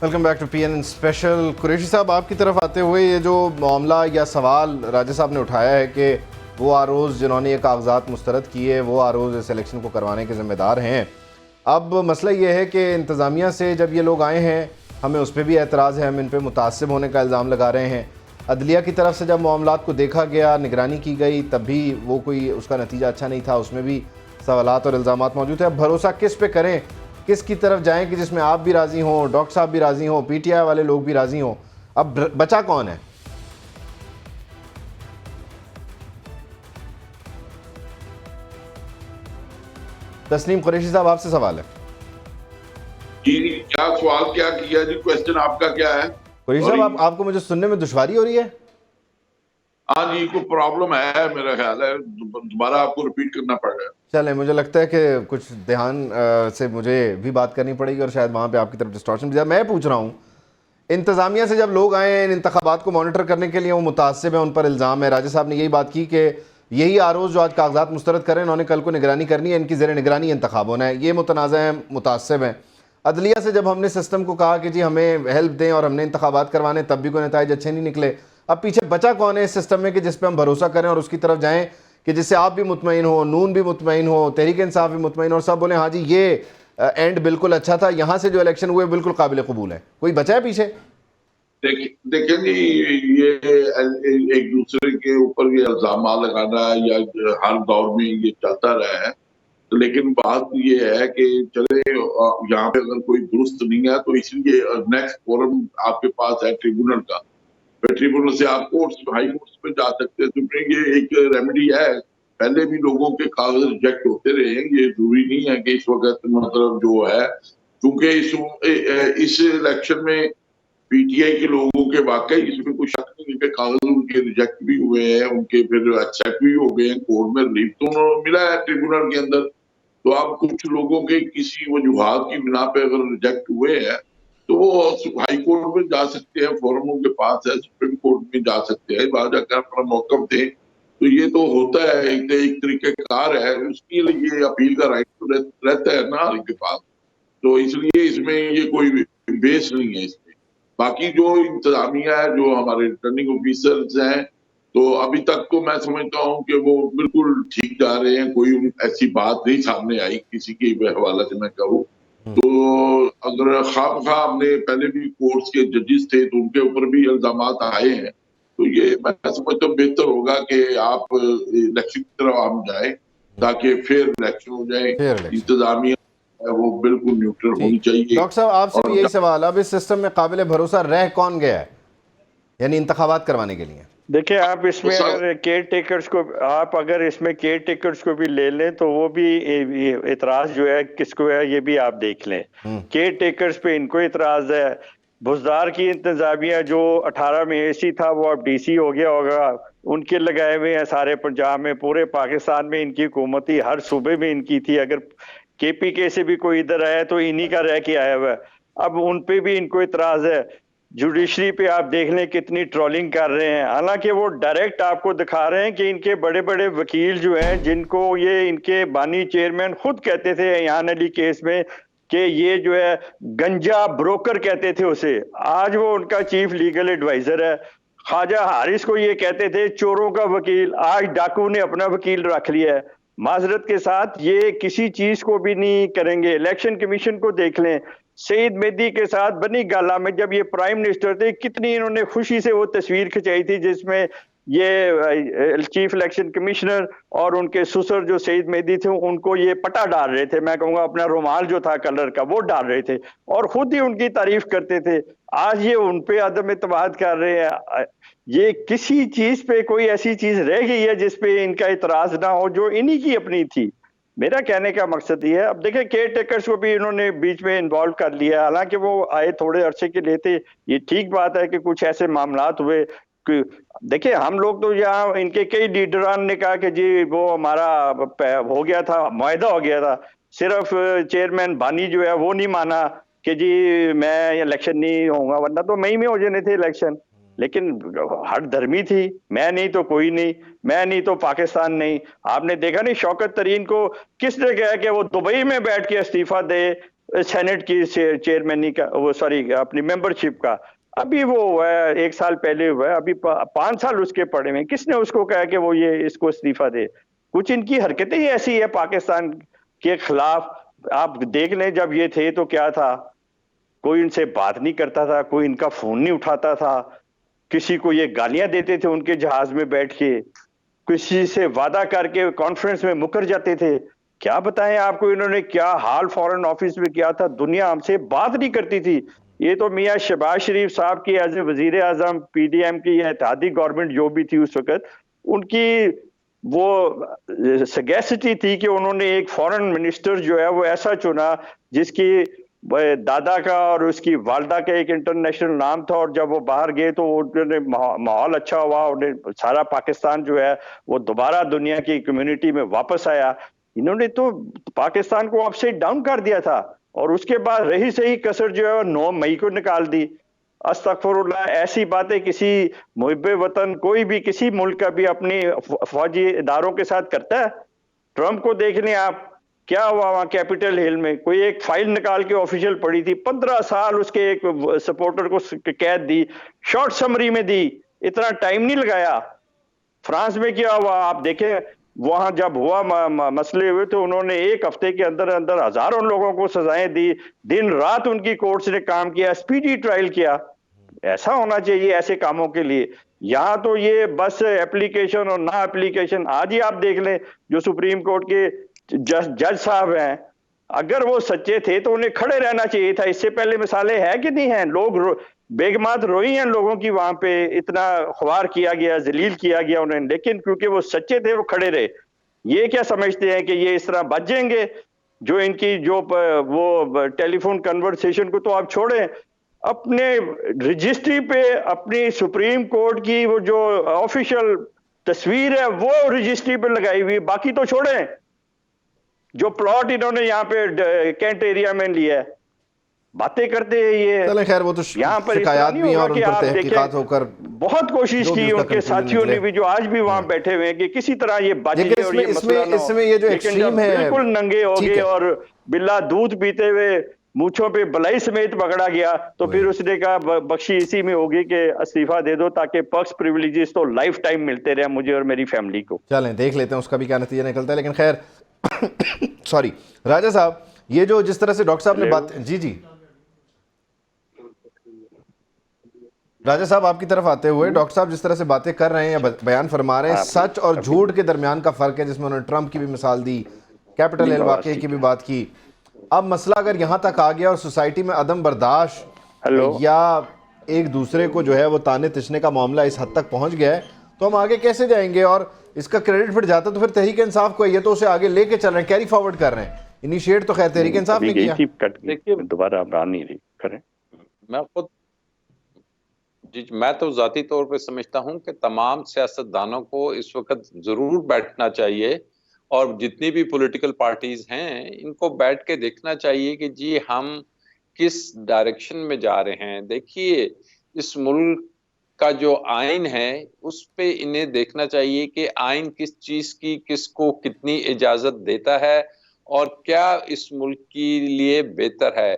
Welcome back to PNN special. Qureshi sahab, आपकी तरफ आते हुए ये जो मामला या सवाल राजा साहब ने उठाया है कि वो आरोज़ जिन्होंने ये कागजात मुस्तरद किए, वो आरोज़ इस इलेक्शन को करवाने के ज़िम्मेदार हैं। अब मसला ये है कि इंतज़ामिया से जब ये लोग आए हैं, हमें उस पर भी एतराज़ है, हम इन पर मुतासिब होने का इल्ज़ाम लगा रहे हैं। अदलिया की तरफ से जब मामलात को देखा गया, निगरानी की गई, तब भी वो कोई उसका नतीजा अच्छा नहीं था, उसमें भी सवालात और इल्ज़ामात मौजूद है। अब भरोसा किस पे करें, किसकी तरफ जाएं कि जिसमें आप भी राज़ी हों, डॉक्टर साहब भी राज़ी हों, पीटीआई वाले लोग भी राज़ी हों? अब बचा कौन है? तस्नीम कुरैशी साहब, आपसे सवाल है जी। क्या सवाल क्या किया जी? क्वेश्चन आपका क्या है? कुरैशी साहब, आपको मुझे सुनने में दुश्वारी हो रही है? हाँ जी, कोई प्रॉब्लम है मेरा ख्याल है, दोबारा आपको रिपीट करना पड़ रहा है। चले, मुझे लगता है कि कुछ ध्यान से मुझे भी बात करनी पड़ेगी और शायद वहाँ पे आपकी तरफ डिस्टॉर्शन भी। मैं पूछ रहा हूँ, इंतज़ामिया से जब लोग आए इन इंतखाबात को मॉनिटर करने के लिए, वो मुतासिब है, उन पर इल्ज़ाम है। राजा साहब ने यही बात की कि यही आरोज़ जो आज कागजात मुस्तरद करें, इन्होंने कल को निगरानी करनी है, इनकी ज़ेर निगरानी इंतखाब होना है, ये मुतनाज़ है, मुतासिब हैं। अदलिया से जब हमने सिस्टम को कहा कि जी हमें हेल्प दें और हमने इंतखाबात करवाने, तब भी कोई नताइज अच्छे नहीं निकले। अब पीछे बचा कौन है इस सिस्टम में कि जिस पर हम भरोसा करें और उसकी तरफ जाएं कि जिससे आप भी मुतमईन हो, नून भी मुतमईन हो, तहरीक इंसाफ भी मुतमईन हो, और सब बोले हाँ जी ये एंड बिल्कुल अच्छा था, यहाँ से जो इलेक्शन हुए बिल्कुल काबिल कबूल है? कोई बचा है पीछे? देखिए जी, ये एक दूसरे के ऊपर ये इल्जाम लगाना या हर दौर में ये चलता रहा है, लेकिन बात ये है कि चले यहाँ पे अगर कोई दुरुस्त नहीं है तो इसलिए नेक्स्ट फोरम आपके पास है ट्रिब्यूनल का। फिर ट्रिब्यूनल से आप कोर्ट्स, हाई कोर्ट्स पे जा सकते हैं। तो ये एक रेमेडी है। पहले भी लोगों के कागज रिजेक्ट होते रहे हैं, ये जरूरी नहीं है कि इस वक्त मतलब जो है, क्योंकि इस इलेक्शन में पीटीआई के लोगों के वाकई इसमें कोई शक नहीं है कि कागज उनके रिजेक्ट भी हुए हैं, उनके फिर एक्सेप्ट भी हो गए हैं, कोर्ट में रिलीफ तो उन्होंने मिला है ट्रिब्यूनल के अंदर। तो आप कुछ लोगों के किसी वजूहात की बिना पे अगर रिजेक्ट हुए हैं तो वो हाई कोर्ट में जा सकते हैं, फोरमों के पास है, सुप्रीम कोर्ट में जा सकते हैं, वहां जाकर अपना मौकफ दें। तो ये तो होता है, एक तरीकेकार है, उसके लिए अपील का राइट तो रहता है ना के पास। तो इसलिए इसमें ये कोई बेस नहीं है इसमें। बाकी जो इंतजामिया है, जो हमारे रिटर्निंग ऑफिसर्स हैं, तो अभी तक तो मैं समझता हूँ कि वो बिल्कुल ठीक जा रहे हैं। कोई ऐसी बात नहीं सामने आई किसी के हवाले से मैं कहूँ तो। अगर खामखा हमने पहले भी कोर्ट्स के जजेस थे तो उनके ऊपर भी इल्जामात आए हैं, तो ये मैं समझता हूँ बेहतर होगा कि आप इलेक्शन की तरफ हम जाए ताकि फिर इलेक्शन हो जाए। इंतजामिया वो बिल्कुल न्यूट्रल होनी चाहिए। डॉक्टर साहब, आपसे भी यही सवाल, अब इस सिस्टम में काबिल भरोसा रह कौन गया है यानी इंतखाबात करवाने के लिए? देखिए, आप इसमें अगर केयर टेकर्स को, आप अगर इसमें केयर टेकर्स को भी ले लें तो वो भी इतराज जो है किसको है ये भी आप देख लें। केयर टेकर्स पे इनको इतराज है, बुजदार की इंतजामिया जो 18 में एसी था वो अब डीसी हो गया होगा, उनके लगाए हुए हैं सारे पंजाब में, पूरे पाकिस्तान में इनकी हुकूमत थी, हर सूबे में इनकी थी। अगर केपीके से भी कोई इधर आया तो इन्हीं का रह के आया हुआ है। अब उन पे भी इनको इतराज है। जुडिशरी पे आप देख लें कितनी ट्रोलिंग कर रहे हैं, हालांकि वो डायरेक्ट आपको दिखा रहे हैं कि इनके बड़े बड़े वकील जो हैं, जिनको ये इनके बानी चेयरमैन खुद कहते थे अयान अली केस में कि ये जो है गंजा ब्रोकर कहते थे उसे, आज वो उनका चीफ लीगल एडवाइजर है। ख्वाजा हारिस को ये कहते थे चोरों का वकील, आज डाकू ने अपना वकील रख लिया है। माजरत के साथ ये किसी चीज को भी नहीं करेंगे। इलेक्शन कमीशन को देख लें, सईद मेहदी के साथ बनी गाला में जब ये प्राइम मिनिस्टर थे, कितनी इन्होंने खुशी से वो तस्वीर खिंचाई थी जिसमें ये चीफ इलेक्शन कमिश्नर और उनके ससुर जो सईद मेहदी थे उनको ये पटा डाल रहे थे, मैं कहूँगा अपना रुमाल जो था कलर का वो डाल रहे थे और खुद ही उनकी तारीफ करते थे। आज ये उन पे अदम इत्मीनान कर रहे हैं। ये किसी चीज पे कोई ऐसी चीज रह गई है जिसपे इनका इतराज ना हो जो इन्हीं की अपनी थी। मेरा कहने का मकसद ये है, अब देखें केयर टेकर्स को भी इन्होंने बीच में इन्वॉल्व कर लिया, हालांकि वो आए थोड़े अरसे के लिए थे। ये ठीक बात है कि कुछ ऐसे मामलात हुए। देखिए हम लोग तो यहाँ इनके कई लीडरान ने कहा कि जी वो हमारा हो गया था, मुआहदा हो गया था, सिर्फ चेयरमैन बानी जो है वो नहीं माना कि जी मैं इलेक्शन नहीं होऊंगा, वरना तो मई में हो जाने थे इलेक्शन। लेकिन हर धर्मी थी, मैं नहीं तो कोई नहीं, मैं नहीं तो पाकिस्तान नहीं। आपने देखा नहीं शौकत तरीन को किसने कहा कि वो दुबई में बैठ के इस्तीफा दे सेनेट की चेयरमैनी का, वो सॉरी अपनी मेंबरशिप का। अभी वो हुआ है 1 साल पहले हुआ है, अभी 5 साल उसके पड़े हुए। किसने उसको कहा कि वो ये इसको इस्तीफा दे? कुछ इनकी हरकतें ही ऐसी है पाकिस्तान के खिलाफ। आप देख लें जब ये थे तो क्या था, कोई इनसे बात नहीं करता था, कोई इनका फोन नहीं उठाता था, किसी को ये गालियां देते थे उनके जहाज में बैठ के, किसी से वादा करके कॉन्फ्रेंस में मुकर जाते थे। क्या बताएं आपको इन्होंने क्या हाल फॉरेन ऑफिस में किया था, दुनिया हमसे बात नहीं करती थी। ये तो मियां शहबाज शरीफ साहब की एज ए वजीर आजम पीडीएम की इत्तेहादी गवर्नमेंट जो भी थी उस वक्त, उनकी वो सगेसिटी थी कि उन्होंने एक फॉरेन मिनिस्टर जो है वो ऐसा चुना जिसकी दादा का और उसकी वालदा का एक इंटरनेशनल नाम था, और जब वो बाहर गए तो उन्होंने माहौल अच्छा हुआ, उन्हें सारा पाकिस्तान जो है वो दोबारा दुनिया की कम्युनिटी में वापस आया। इन्होंने तो पाकिस्तान को अपसाइड डाउन कर दिया था और उसके बाद रही सही कसर जो है 9 मई को निकाल दी। अस्तगफुरुल्लाह, ऐसी बातें किसी मुहिब्बे वतन कोई भी किसी मुल्क का भी अपने फौजी इदारों के साथ करता है? ट्रंप को देख लें आप, क्या हुआ वहां कैपिटल हिल में, कोई एक फाइल निकाल के ऑफिशियल पड़ी थी, 15 साल उसके एक सपोर्टर को कैद दी, शॉर्ट समरी में दी, इतना टाइम नहीं लगाया। फ्रांस में क्या हुआ आप देखें, वहां जब हुआ मसले हुए तो उन्होंने 1 हफ्ते के अंदर अंदर हजारों लोगों को सजाएं दी, दिन रात उनकी कोर्ट्स ने काम किया, स्पीडी ट्रायल किया। ऐसा होना चाहिए ऐसे कामों के लिए। यहाँ तो ये बस एप्लीकेशन और ना एप्लीकेशन। आज ही आप देख लें जो सुप्रीम कोर्ट के जज साहब हैं, अगर वो सच्चे थे तो उन्हें खड़े रहना चाहिए था। इससे पहले मिसालें हैं कि नहीं है, लोग बेगमात रोई हैं लोगों की, वहां पे इतना ख्वार किया गया, जलील किया गया उन्हें, लेकिन क्योंकि वो सच्चे थे वो खड़े रहे। ये क्या समझते हैं कि ये इस तरह बच जाएंगे? जो इनकी जो वो टेलीफोन कन्वर्सेशन को तो आप छोड़ें, अपने रजिस्ट्री पे अपनी सुप्रीम कोर्ट की वो जो ऑफिशियल तस्वीर है वो रजिस्ट्री पे लगाई हुई, बाकी तो छोड़ें। जो प्लॉट इन्होंने यहाँ पे कैंट एरिया में लिया है, बातें करते हैं ये। चलें खैर, वो तो यहाँ पर शिकायत भी और उन पर तहकीकात होकर बहुत कोशिश की उनके साथियों ने भी जो आज भी वहां बैठे हुए हैं कि किसी तरह ये बातें और ये मसला ना हो। इसमें ये जो एक्सट्रीम है, बिल्कुल नंगे हो गए और बिल्ला दूध पीते हुए मूछों पे बलाई समेत पकड़ा गया, तो फिर उसने कहा बख्शी इसी में होगी कि इस्तीफा दे दो ताकि पर्क्स प्रिविलेजेस तो लाइफ टाइम मिलते रहे मुझे और मेरी फैमिली को। चलें देख लेते हैं उसका भी क्या नतीजा निकलता है। लेकिन खैर सॉरी राजा साहब, ये जो जिस तरह से डॉक्टर साहब ने बात, जी राजा साहब आपकी तरफ आते हुए, डॉक्टर साहब जिस तरह से बातें कर रहे हैं या बयान फरमा रहे हैं, सच और झूठ के दरमियान का फर्क है, जिसमें उन्होंने ट्रंप की भी मिसाल दी, कैपिटल हिल वाकये की भी बात की। अब मसला अगर यहाँ तक आ गया और सोसाइटी में अदम बर्दाश्त या एक दूसरे को जो है वो ताने तिछने का मामला इस हद तक पहुंच गया है, तो हम आगे कैसे जाएंगे? और इसका क्रेडिट फिर जाता तो फिर तहरीक इंसाफ को, ये तो उसे आगे लेके चल रहे हैं, कैरी फॉरवर्ड कर रहे हैं। इनिशिएट तो खैर तहरीक इंसाफ ने किया। देखिए दोबारा नहीं रही करें। मैं खुद जी, मैं तो ज़ाती तौर पे समझता हूँ कि तमाम सियासतदानों को इस वक़्त ज़रूर बैठना चाहिए और जितनी भी पॉलिटिकल पार्टीज़ हैं, इनको बैठ के देखना चाहिए कि जी हम किस डायरेक्शन में जा रहे हैं। देखिए, इस मुल्क का जो आइन है, उस पे इन्हें देखना चाहिए कि आइन किस चीज़ की किसको कितनी इजाज़त देता है और क्या इस मुल्क के लिए बेहतर है।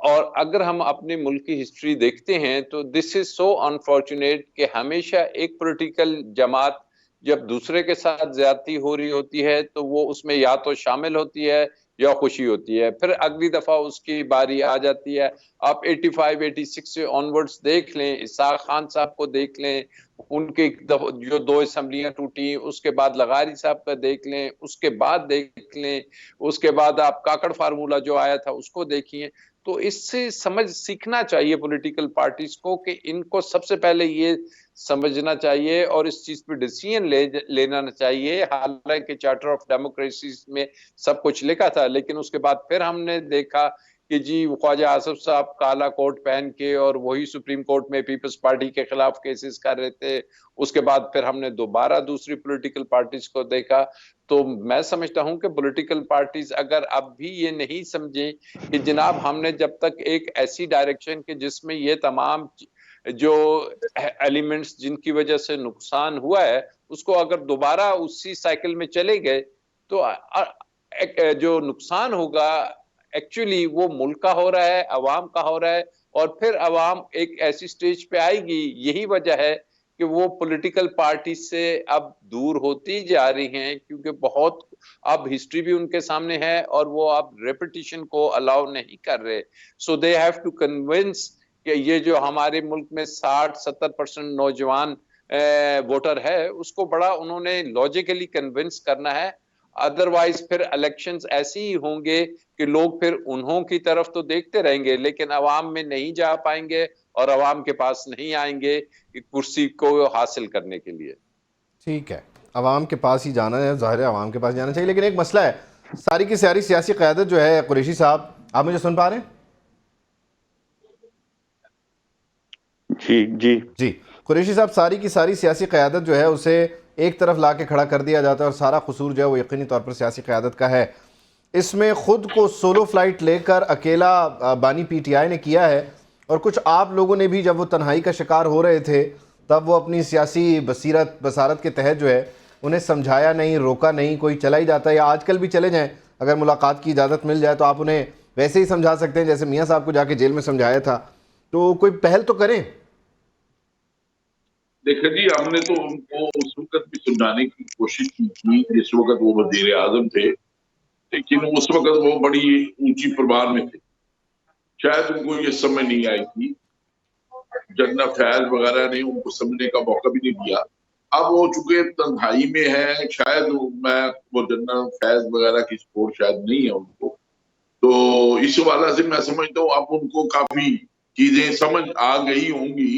और अगर हम अपने मुल्क की हिस्ट्री देखते हैं तो दिस इज सो अनफॉर्चुनेट कि हमेशा एक पॉलिटिकल जमात जब दूसरे के साथ ज्यादती हो रही होती है तो वो उसमें या तो शामिल होती है या खुशी होती है, फिर अगली दफा उसकी बारी आ जाती है। आप 85 86 से ऑनवर्ड्स देख लें, इसाक खान साहब को देख लें, उनके जो 2 असेंबलियां टूटी, उसके बाद लगारी साहब का देख लें, उसके बाद देख लें, उसके बाद आप काकड़ फार्मूला जो आया था उसको देखिए। तो इससे समझ सीखना चाहिए पॉलिटिकल पार्टीज को कि इनको सबसे पहले ये समझना चाहिए और इस चीज पे डिसीजन लेना चाहिए। हालांकि चार्टर ऑफ डेमोक्रेसी में सब कुछ लिखा था, लेकिन उसके बाद फिर हमने देखा कि जी ख्वाजा आसिफ साहब काला कोट पहन के और वही सुप्रीम कोर्ट में पीपल्स पार्टी के खिलाफ केसेस कर रहे थे। उसके बाद फिर हमने दोबारा दूसरी पॉलिटिकल पार्टीज को देखा। तो मैं समझता हूं कि पॉलिटिकल पार्टीज अगर अब भी ये नहीं समझे कि जनाब हमने जब तक एक ऐसी डायरेक्शन के जिसमें ये तमाम जो एलिमेंट्स जिनकी वजह से नुकसान हुआ है उसको अगर दोबारा उसी साइकिल में चले गए तो जो नुकसान होगा एक्चुअली वो मुल्क का हो रहा है, अवाम का हो रहा है। और फिर अवाम एक ऐसी स्टेज पे आएगी, यही वजह है कि वो पॉलिटिकल पार्टी से अब दूर होती जा रही हैं, क्योंकि बहुत अब हिस्ट्री भी उनके सामने है और वो अब रेपिटिशन को अलाउ नहीं कर रहे। सो दे हैव टू कन्विंस कि ये जो हमारे मुल्क में 60-70% नौजवान वोटर है उसको बड़ा उन्होंने लॉजिकली कन्विंस करना है। अदरवाइज फिर इलेक्शंस ऐसे ही होंगे कि लोग फिर उन्हों की तरफ तो देखते रहेंगे लेकिन अवाम में नहीं जा पाएंगे और अवाम के पास नहीं आएंगे कुर्सी को हासिल करने के लिए। ठीक है, अवाम के पास ही जाना है, ज़ाहिर है अवाम के पास जाना चाहिए, लेकिन एक मसला है, सारी की सारी सियासी क़यादत जो है, कुरैशी साहब आप मुझे सुन पा रहे हैं? जी जी जी, कुरैशी साहब, सारी की सारी सियासी क़यादत जो है उसे एक तरफ ला के खड़ा कर दिया जाता है और सारा कसूर जो है वो यकीनी तौर पर सियासी क़यादत का है। इसमें ख़ुद को सोलो फ्लाइट लेकर अकेला बानी पीटीआई ने किया है और कुछ आप लोगों ने भी जब वो तन्हाई का शिकार हो रहे थे तब वो अपनी सियासी बसारत के तहत जो है उन्हें समझाया नहीं, रोका नहीं। कोई चला ही जाता है या आजकल भी चले जाएं, अगर मुलाकात की इजाज़त मिल जाए तो आप उन्हें वैसे ही समझा सकते हैं जैसे मियाँ साहब को जाके जेल में समझाया था। तो कोई पहल तो करें। देखिए जी, हमने तो उनको उस वक्त भी समझाने की कोशिश की थी जिस वक्त वो वजीर आजम थे, लेकिन उस वक्त वो बड़ी ऊंची परवार में थे, शायद उनको ये समझ नहीं आई थी। जनरल फैज वगैरह ने उनको समझने का मौका भी नहीं दिया। अब वो चूंकि तन्हाई में है, शायद वो जनरल फैज वगैरह की सपोर्ट शायद नहीं है उनको, तो इस वाला से मैं समझता हूँ अब उनको काफी चीजें समझ आ गई होंगी,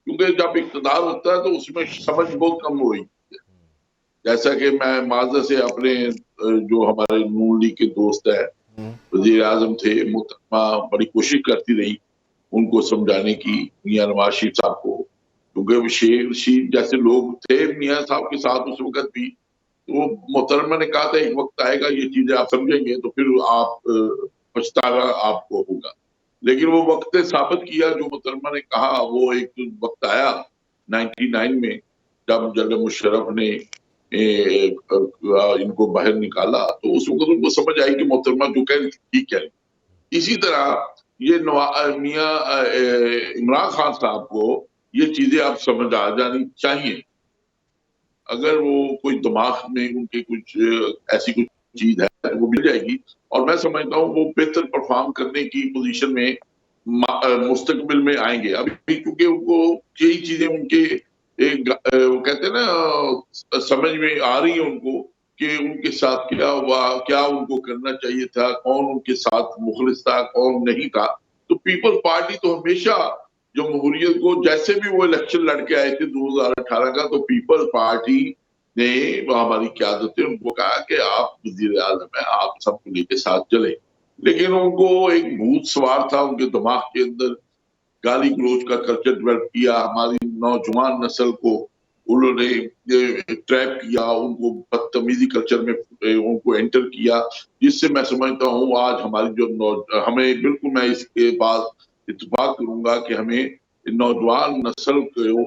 क्योंकि जब इक़्तिदार होता है तो उसमें समझ बहुत कम हो रही है। जैसा कि मैं माज़ा से अपने जो हमारे नून लीग के दोस्त है, वज़ीर आज़म थे, मोहतरमा बड़ी कोशिश करती रही उनको समझाने की, मियां नवाज शरीफ साहब को, क्योंकि शेख रशीद जैसे लोग थे मियां साहब के साथ उस वक्त भी, तो मोहतरमा ने कहा था एक वक्त आएगा ये चीजें आप समझेंगे तो फिर आप पछतावा आपको होगा। लेकिन वो वक्त साबित किया जो मोहतरमा ने कहा, वो एक वक्त आया 99 में जब जनरल मुशर्रफ ने इनको बाहर निकाला, तो उस वक्त उनको समझ आई कि मोहतरमा जो कह रही थी ठीक कह रही। इसी तरह ये मियां इमरान खान साहब को ये चीजें अब समझ आ जानी चाहिए। अगर वो कोई दिमाग में उनके कुछ ऐसी कुछ चीज है वो मिल जाएगी और मैं समझता हूँ वो बेहतर परफॉर्म करने की पोजीशन में मुस्तकबिल में आएंगे। अभी क्योंकि उनको यही चीजें उनके एक वो कहते हैं ना समझ में आ रही है उनको कि उनके साथ क्या हुआ, क्या उनको करना चाहिए था, कौन उनके साथ मुखलिस था, कौन नहीं था। तो पीपल्स पार्टी तो हमेशा जमहूरियत को, जैसे भी वो इलेक्शन लड़के आए थे 2018 का, तो पीपल्स पार्टी ने हमारी क़यादत ने उनको कहा कि आप वज़ीर आज़म हैं, आप सबको लेके साथ चले। लेकिन उनको एक भूत सवार था उनके दिमाग के अंदर गाली गलौज का कल्चर डेवलप किया, हमारी नौजवान नस्ल को उन्होंने ट्रैप किया, उनको बदतमीजी कल्चर में उनको एंटर किया, जिससे मैं समझता हूँ आज हमारी जो हमें बिल्कुल मैं इसके बाद इत्तेफाक करूंगा कि हमें नौजवान नस्ल को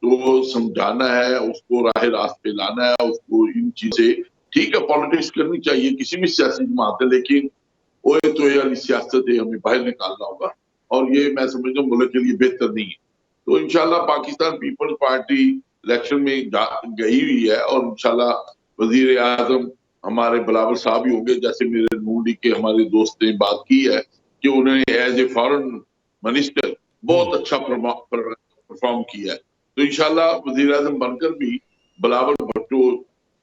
तो समझाना है, उसको राह रास्त पे लाना है, उसको इन चीजें ठीक है पॉलिटिक्स करनी चाहिए किसी भी सियासी जमात है, लेकिन ओए तो वाली सियासत है हमें बाहर निकालना होगा और ये मैं समझता हूँ मुल्क के लिए बेहतर नहीं है। तो इंशाल्लाह पाकिस्तान पीपल्स पार्टी इलेक्शन में गई हुई है और इंशाल्लाह वजीर आजम हमारे बिलावल साहब ही होंगे, जैसे मेरे नून लीग के हमारे दोस्त ने बात की है कि उन्होंने एज ए फॉरेन मिनिस्टर बहुत अच्छा परफॉर्म किया है। तो इंशाल्लाह वजीर आजम बनकर भी बिलावल भुट्टो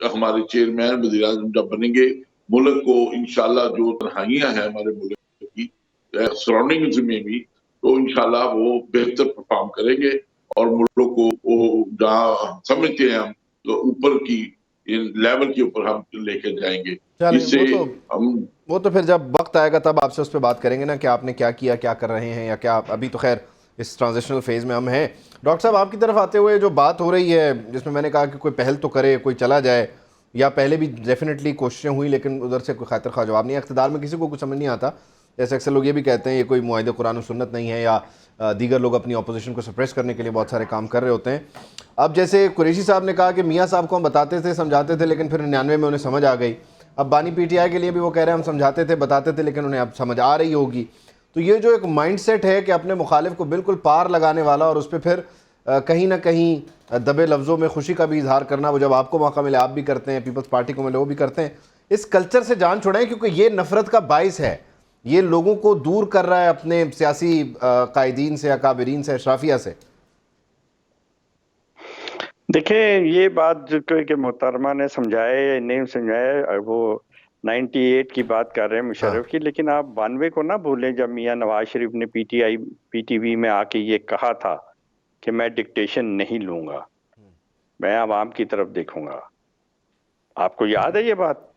हमारे चेयरमैन वजीर आजम जब बनेंगे, मुल्क को इंशाल्लाह जो तनहाइयां हैं हमारे मुल्क की सराउंडिंग्स में भी, तो इंशाल्लाह वो बेहतर परफॉर्म करेंगे और मुल्क को वो जहाँ समझते हैं हम तो ऊपर की लेवल के ऊपर हम लेके जाएंगे। इससे वो तो फिर जब वक्त आएगा तब आपसे उस पर बात करेंगे ना कि आपने क्या किया, क्या कर रहे हैं या क्या। अभी तो खैर इस ट्रांजिशनल फेज में हम हैं। डॉक्टर साहब आपकी तरफ आते हुए जो बात हो रही है जिसमें मैंने कहा कि कोई पहल तो करे, कोई चला जाए, या पहले भी डेफिनेटली कोशिशें हुई लेकिन उधर से कोई खातिर खा जवाब नहीं, इख्तिदार में किसी को कुछ समझ नहीं आता। जैसे अक्सर लोग ये भी कहते हैं ये कोई मुआहिदे कुरान और सुन्नत नहीं है, या दीगर लोग अपनी अपोजिशन को सप्रेस करने के लिए बहुत सारे काम कर रहे होते हैं। अब जैसे कुरैशी साहब ने कहा कि मियाँ साहब को हम बताते थे, समझाते थे, लेकिन फिर 99 में उन्हें समझ आ गई। अब बानी PTI के लिए भी वो कह रहे हैं हम समझाते थे, बताते थे, लेकिन उन्हें अब समझ आ रही होगी। तो ये जो एक माइंडसेट है कि अपने मुखालिफ को बिल्कुल पार लगाने वाला और उस पर फिर कहीं ना कहीं दबे लफ्ज़ों में खुशी का भी इजहार करना, वो जब आपको मौका मिले आप भी करते हैं, पीपल्स पार्टी को मिले वो भी करते हैं। इस कल्चर से जान छुड़ाएं क्योंकि ये नफरत का बाइस है, ये लोगों को दूर कर रहा है अपने सियासी कायदीन से, अकाबरीन से, अशराफिया से। देखिए ये बात कि मोहतरमा ने समझाया या नहीं समझाया, वो 98 की बात कर रहे हैं मुशर्रफ की, लेकिन आप 92 को ना भूलें जब मियां नवाज शरीफ ने PTV में आके ये कहा था कि मैं डिक्टेशन नहीं लूंगा, मैं आवाम की तरफ देखूंगा। आपको याद है ये बात?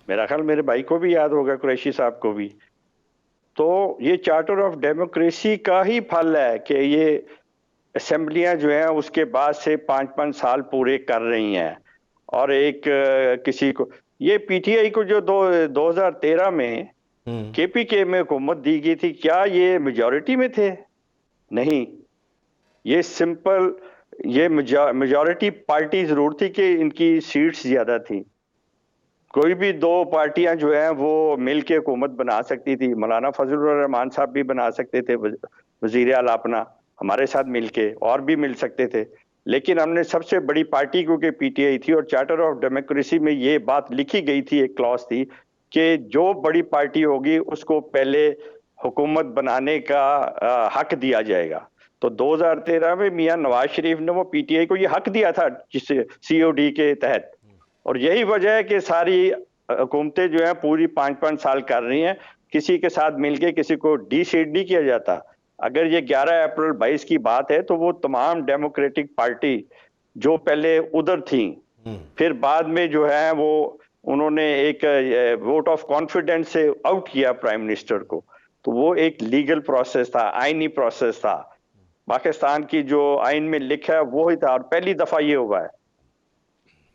मेरा ख्याल मेरे भाई को भी याद होगा, कुरैशी साहब को भी। तो ये चार्टर ऑफ डेमोक्रेसी का ही फल है कि ये असेंबलियां जो हैं उसके बाद से 5-5 साल पूरे कर रही हैं, और एक किसी को ये PTI को जो 2013 में KPK में हुकूमत दी गई थी, क्या ये मेजॉरिटी में थे? नहीं, ये सिंपल ये मेजॉरिटी पार्टी जरूर थी कि इनकी सीट्स ज्यादा थी। कोई भी दो पार्टियां जो हैं वो मिलके हुकूमत बना सकती थी। मौलाना फजलुर रहमान साहब भी बना सकते थे वजीर आला अपना हमारे साथ मिलके, और भी मिल सकते थे, लेकिन हमने सबसे बड़ी पार्टी क्योंकि PTI थी, और चार्टर ऑफ डेमोक्रेसी में ये बात लिखी गई थी, एक क्लॉज थी कि जो बड़ी पार्टी होगी उसको पहले हुकूमत बनाने का हक दिया जाएगा। तो 2013 में मियां नवाज शरीफ ने वो PTI को ये हक दिया था जिससे COD के तहत, और यही वजह है कि सारी हुकूमतें जो हैं पूरी 5-5 साल कर रही हैं, किसी के साथ मिलके किसी को डीसीड नहीं किया जाता। अगर ये 11 अप्रैल 22 की बात है तो वो तमाम डेमोक्रेटिक पार्टी जो पहले उधर थी, फिर बाद में जो है वो उन्होंने एक वोट ऑफ कॉन्फिडेंस से आउट किया प्राइम मिनिस्टर को, तो वो एक लीगल प्रोसेस था, आईनी प्रोसेस था। पाकिस्तान की जो आइन में लिखा है वो ही था, और पहली दफा ये हुआ है।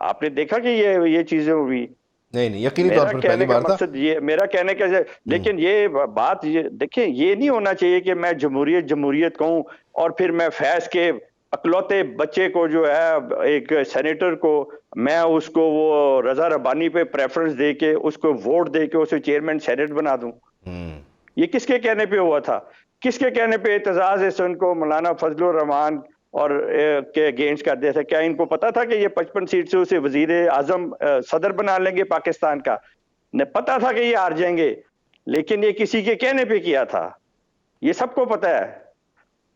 आपने देखा कि ये चीजें हुई? नहीं, यकीनी तौर पर पहली बार था। ये मेरा कहने का, लेकिन ये बात देखिए, ये नहीं होना चाहिए कि मैं जमहूरियत कहूं और फिर मैं फैज के अकलौते बच्चे को जो है एक सेनेटर को मैं उसको वो रजा रब्बानी पे प्रेफरेंस दे के उसको वोट दे के उसे चेयरमैन सेनेट बना दूं। ये किसके कहने पे हुआ था? किसके कहने पे एतजाज हसन को मौलाना फजलुर रहमान और के अगेंस्ट कर दिया था? क्या इनको पता था कि ये 55 सीट से उसे वजीर आजम सदर बना लेंगे पाकिस्तान का? ने पता था कि ये हार जाएंगे, लेकिन ये किसी के कहने पे किया था। ये सबको पता है,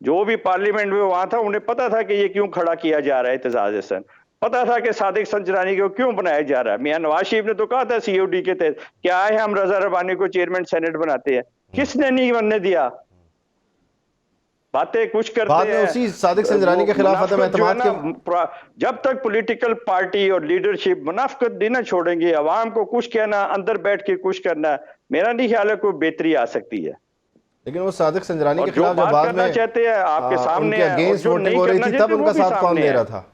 जो भी पार्लियामेंट में वहां था उन्हें पता था कि ये क्यों खड़ा किया जा रहा है एतजाज हसन, पता था कि सादिक संजरानी को क्यों बनाया जा रहा है। मियां नवाज शरीफ ने तो कहा था COD के तहत क्या है हम रजा रब्बानी को चेयरमैन सेनेट बनाते हैं, किसने नहीं बनने दिया? बातें कुछ करते हैं, उसी सादिक संजरानी के खिलाफ अदम एतमाद के। जब तक पॉलिटिकल पार्टी और लीडरशिप मुनाफिकत नहीं छोड़ेंगे, अवाम को कुछ कहना, अंदर बैठ के कुछ करना, मेरा नहीं ख्याल है कोई बेहतरी आ सकती है। लेकिन वो सादिक संजरानी और के जो खिलाफ जब बात बाद करना में चाहते हैं आपके सामने उनके है, और अगेंस्ट जो वोटिंग नहीं हो रही करना थी, तब चाहते, उनका वो भी साथ कौन सामने दे है। रहा था?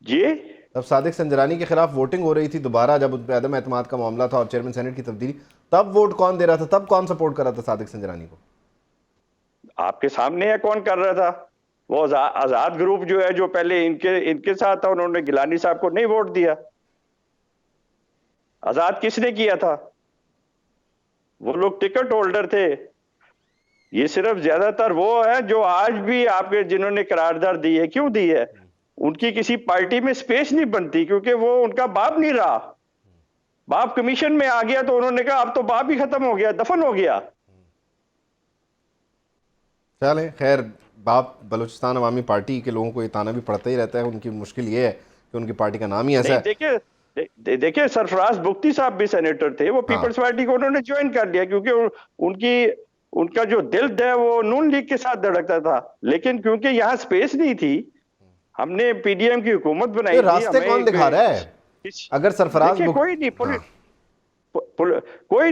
जी, तब सादिक संजरानी के खिलाफ वोटिंग हो रही थी दोबारा, जब उन पर अदम एतमाद का मामला था और चेयरमैन सेनेट की तब्दीली, तब वोट कौन दे रहा था? तब कौन सपोर्ट कर रहा था सादिक संजरानी को? आपके सामने है कौन कर रहा था। वो आजाद ग्रुप जो है, जो पहले इनके साथ था, उन्होंने गिलानी साहब को नहीं वोट दिया। आजाद किसने किया था? वो लोग टिकट होल्डर थे। ये सिर्फ ज्यादातर वो है जो आज भी आपके, जिन्होंने करारदाद दी है, क्यों दी है? उनकी किसी पार्टी में स्पेस नहीं बनती, क्योंकि वो उनका बाप नहीं रहा। बाप कमीशन में आ गया तो उन्होंने कहा अब तो बाप ही खत्म हो गया, दफन हो गया। चले खैर, बाप बलूचिस्तान अवामी पार्टी के लोगों को ये ताना भी पड़ता ही रहता है। उनकी मुश्किल ये है कि उनकी पार्टी का नाम ही ऐसा है। देखिए सरफराज बुख्ती साहब भी सेनेटर थे, वो पीपल्स पार्टी को उन्होंने ज्वाइन कर लिया, क्योंकि उनका जो दिल है वो नून लीग के साथ धड़कता था। लेकिन क्योंकि यहाँ स्पेस नहीं थी, हमने पीडीएम की हुकूमत बनाई थी। रास्ते कौन दिखा रहा है? अगर सरफराज कोई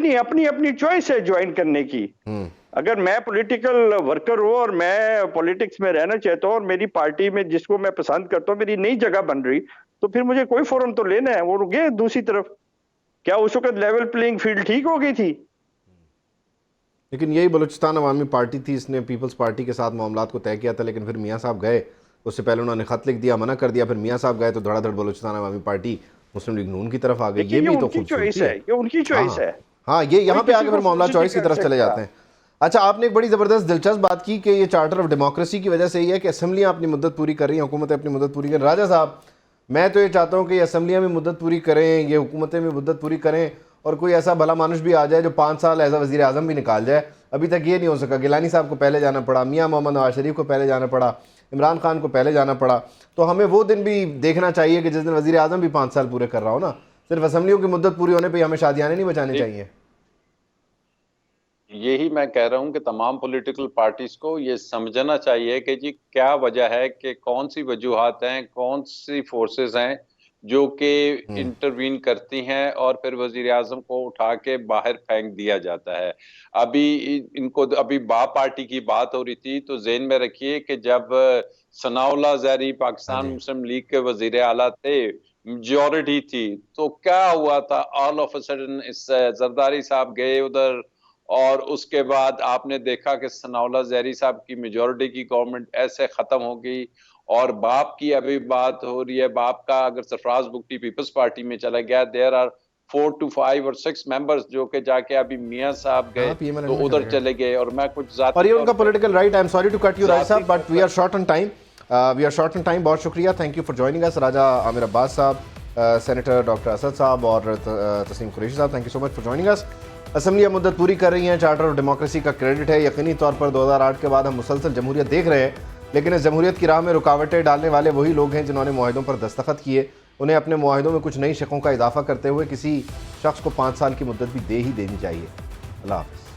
नहीं, अपनी अपनी चॉइस है ज्वाइन करने की। अगर मैं पॉलिटिकल वर्कर हूं और मैं पॉलिटिक्स में रहना चाहता हूं और मेरी पार्टी में जिसको मैं पसंद करता हूं मेरी नई जगह बन रही, तो फिर मुझे कोई फोरम तो लेना है। वो गए दूसरी तरफ। क्या उस वक्त लेवल प्लेइंग फील्ड ठीक हो गई थी? लेकिन यही बलूचिस्तान अवामी पार्टी थी, इसने पीपल्स पार्टी के साथ मामलात को तय किया था। लेकिन फिर मियाँ साहब गए, उससे पहले उन्होंने खत लिख दिया, मना कर दिया। फिर मियाँ साहब गए तो धड़ाधड़ बलूचिस्तान अवामी पार्टी मुस्लिम लीग नून की तरफ आ गई। ये भी तो खूबसूरती है। ये उनकी चॉइस है। हाँ, ये यहाँ पे आके फिर मामला चॉइस की तरफ चले जाते हैं। अच्छा, आपने एक बड़ी ज़बरदस्त दिलचस्प बात की कि ये चार्टर ऑफ डेमोक्रेसी की वजह से ही है कि असम्बलियाँ अपनी मुद्दत पूरी कर रही हैं, हुकूमतें अपनी मुद्दत पूरी करें। राजा साहब, मैं तो ये चाहता हूँ कि ये असम्बलियाँ भी मुद्दत पूरी करें, ये हुकूमतें भी मुद्दत पूरी करें, और कोई ऐसा भला मानुष भी आ जाए जो 5 साल एज वज़ीर आज़म भी निकाल जाए। अभी तक ये नहीं हो सका। गिलानी साहब को पहले जाना पड़ा, मियाँ मोहम्मद नवाज शरीफ को पहले जाना पड़ा, इमरान खान को पहले जाना पड़ा। तो हमें वो दिन भी देखना चाहिए कि जिस दिन वज़ीर आज़म भी 5 साल पूरे कर रहा हो ना। सिर्फ असम्बलियों की मुद्दत पूरी होने पर हमें शादियाने नहीं बचानी चाहिए। यही मैं कह रहा हूं कि तमाम पॉलिटिकल पार्टीज को ये समझना चाहिए कि जी क्या वजह है, कि कौन सी वजूहात हैं, कौन सी फोर्सेस हैं जो कि इंटरवीन करती हैं और फिर वजीर आजम को उठा के बाहर फेंक दिया जाता है। अभी इनको अभी बाप पार्टी की बात हो रही थी, तो ज़हन में रखिए कि जब सनाउल्लाह ज़हरी पाकिस्तान मुस्लिम लीग के वजीर आला थे, मेजॉरिटी थी, तो क्या हुआ था? ऑल ऑफ अ सडन इस जरदारी साहब गए उधर, और उसके बाद आपने देखा कि सनाउल्लाह ज़हरी साहब की मेजॉरिटी की गवर्नमेंट ऐसे खत्म हो गई। और बाप की अभी बात हो रही है, बाप का अगर सरफराज बुख्ती पीपल्स पार्टी में चला गया, देयर आर 4 to 5 और 6 मेंबर्स जो कि जाके अभी मियां साहब गए तो उधर चले गए। और मैं कुछ ज़ाती, और ये उनका political right. I am sorry to cut you Raja sahab, but we are short on time. बहुत शुक्रिया, thank you for joining us. Raja Amir Abbas sahab, senator doctor Asad sahab और Tasneem Qureshi sahab, thank you so much for joining us. असम्बलियाँ मुद्दत पूरी कर रही हैं, चार्टर ऑफ डेमोक्रेसी का क्रेडिट है। यकीनी तौर पर 2008 के बाद हम मुसलसल जमहूरियत देख रहे हैं, लेकिन इस जमहूरियत की राह में रुकावटें डालने वाले वही लोग हैं जिन्होंने मुआहिदों पर दस्तखत किए। उन्हें अपने मुआहिदों में कुछ नई शकों का इजाफा करते हुए किसी शख्स को 5 साल की मुद्दत भी दे ही देनी चाहिए। अल्लाह हाफ़िज़।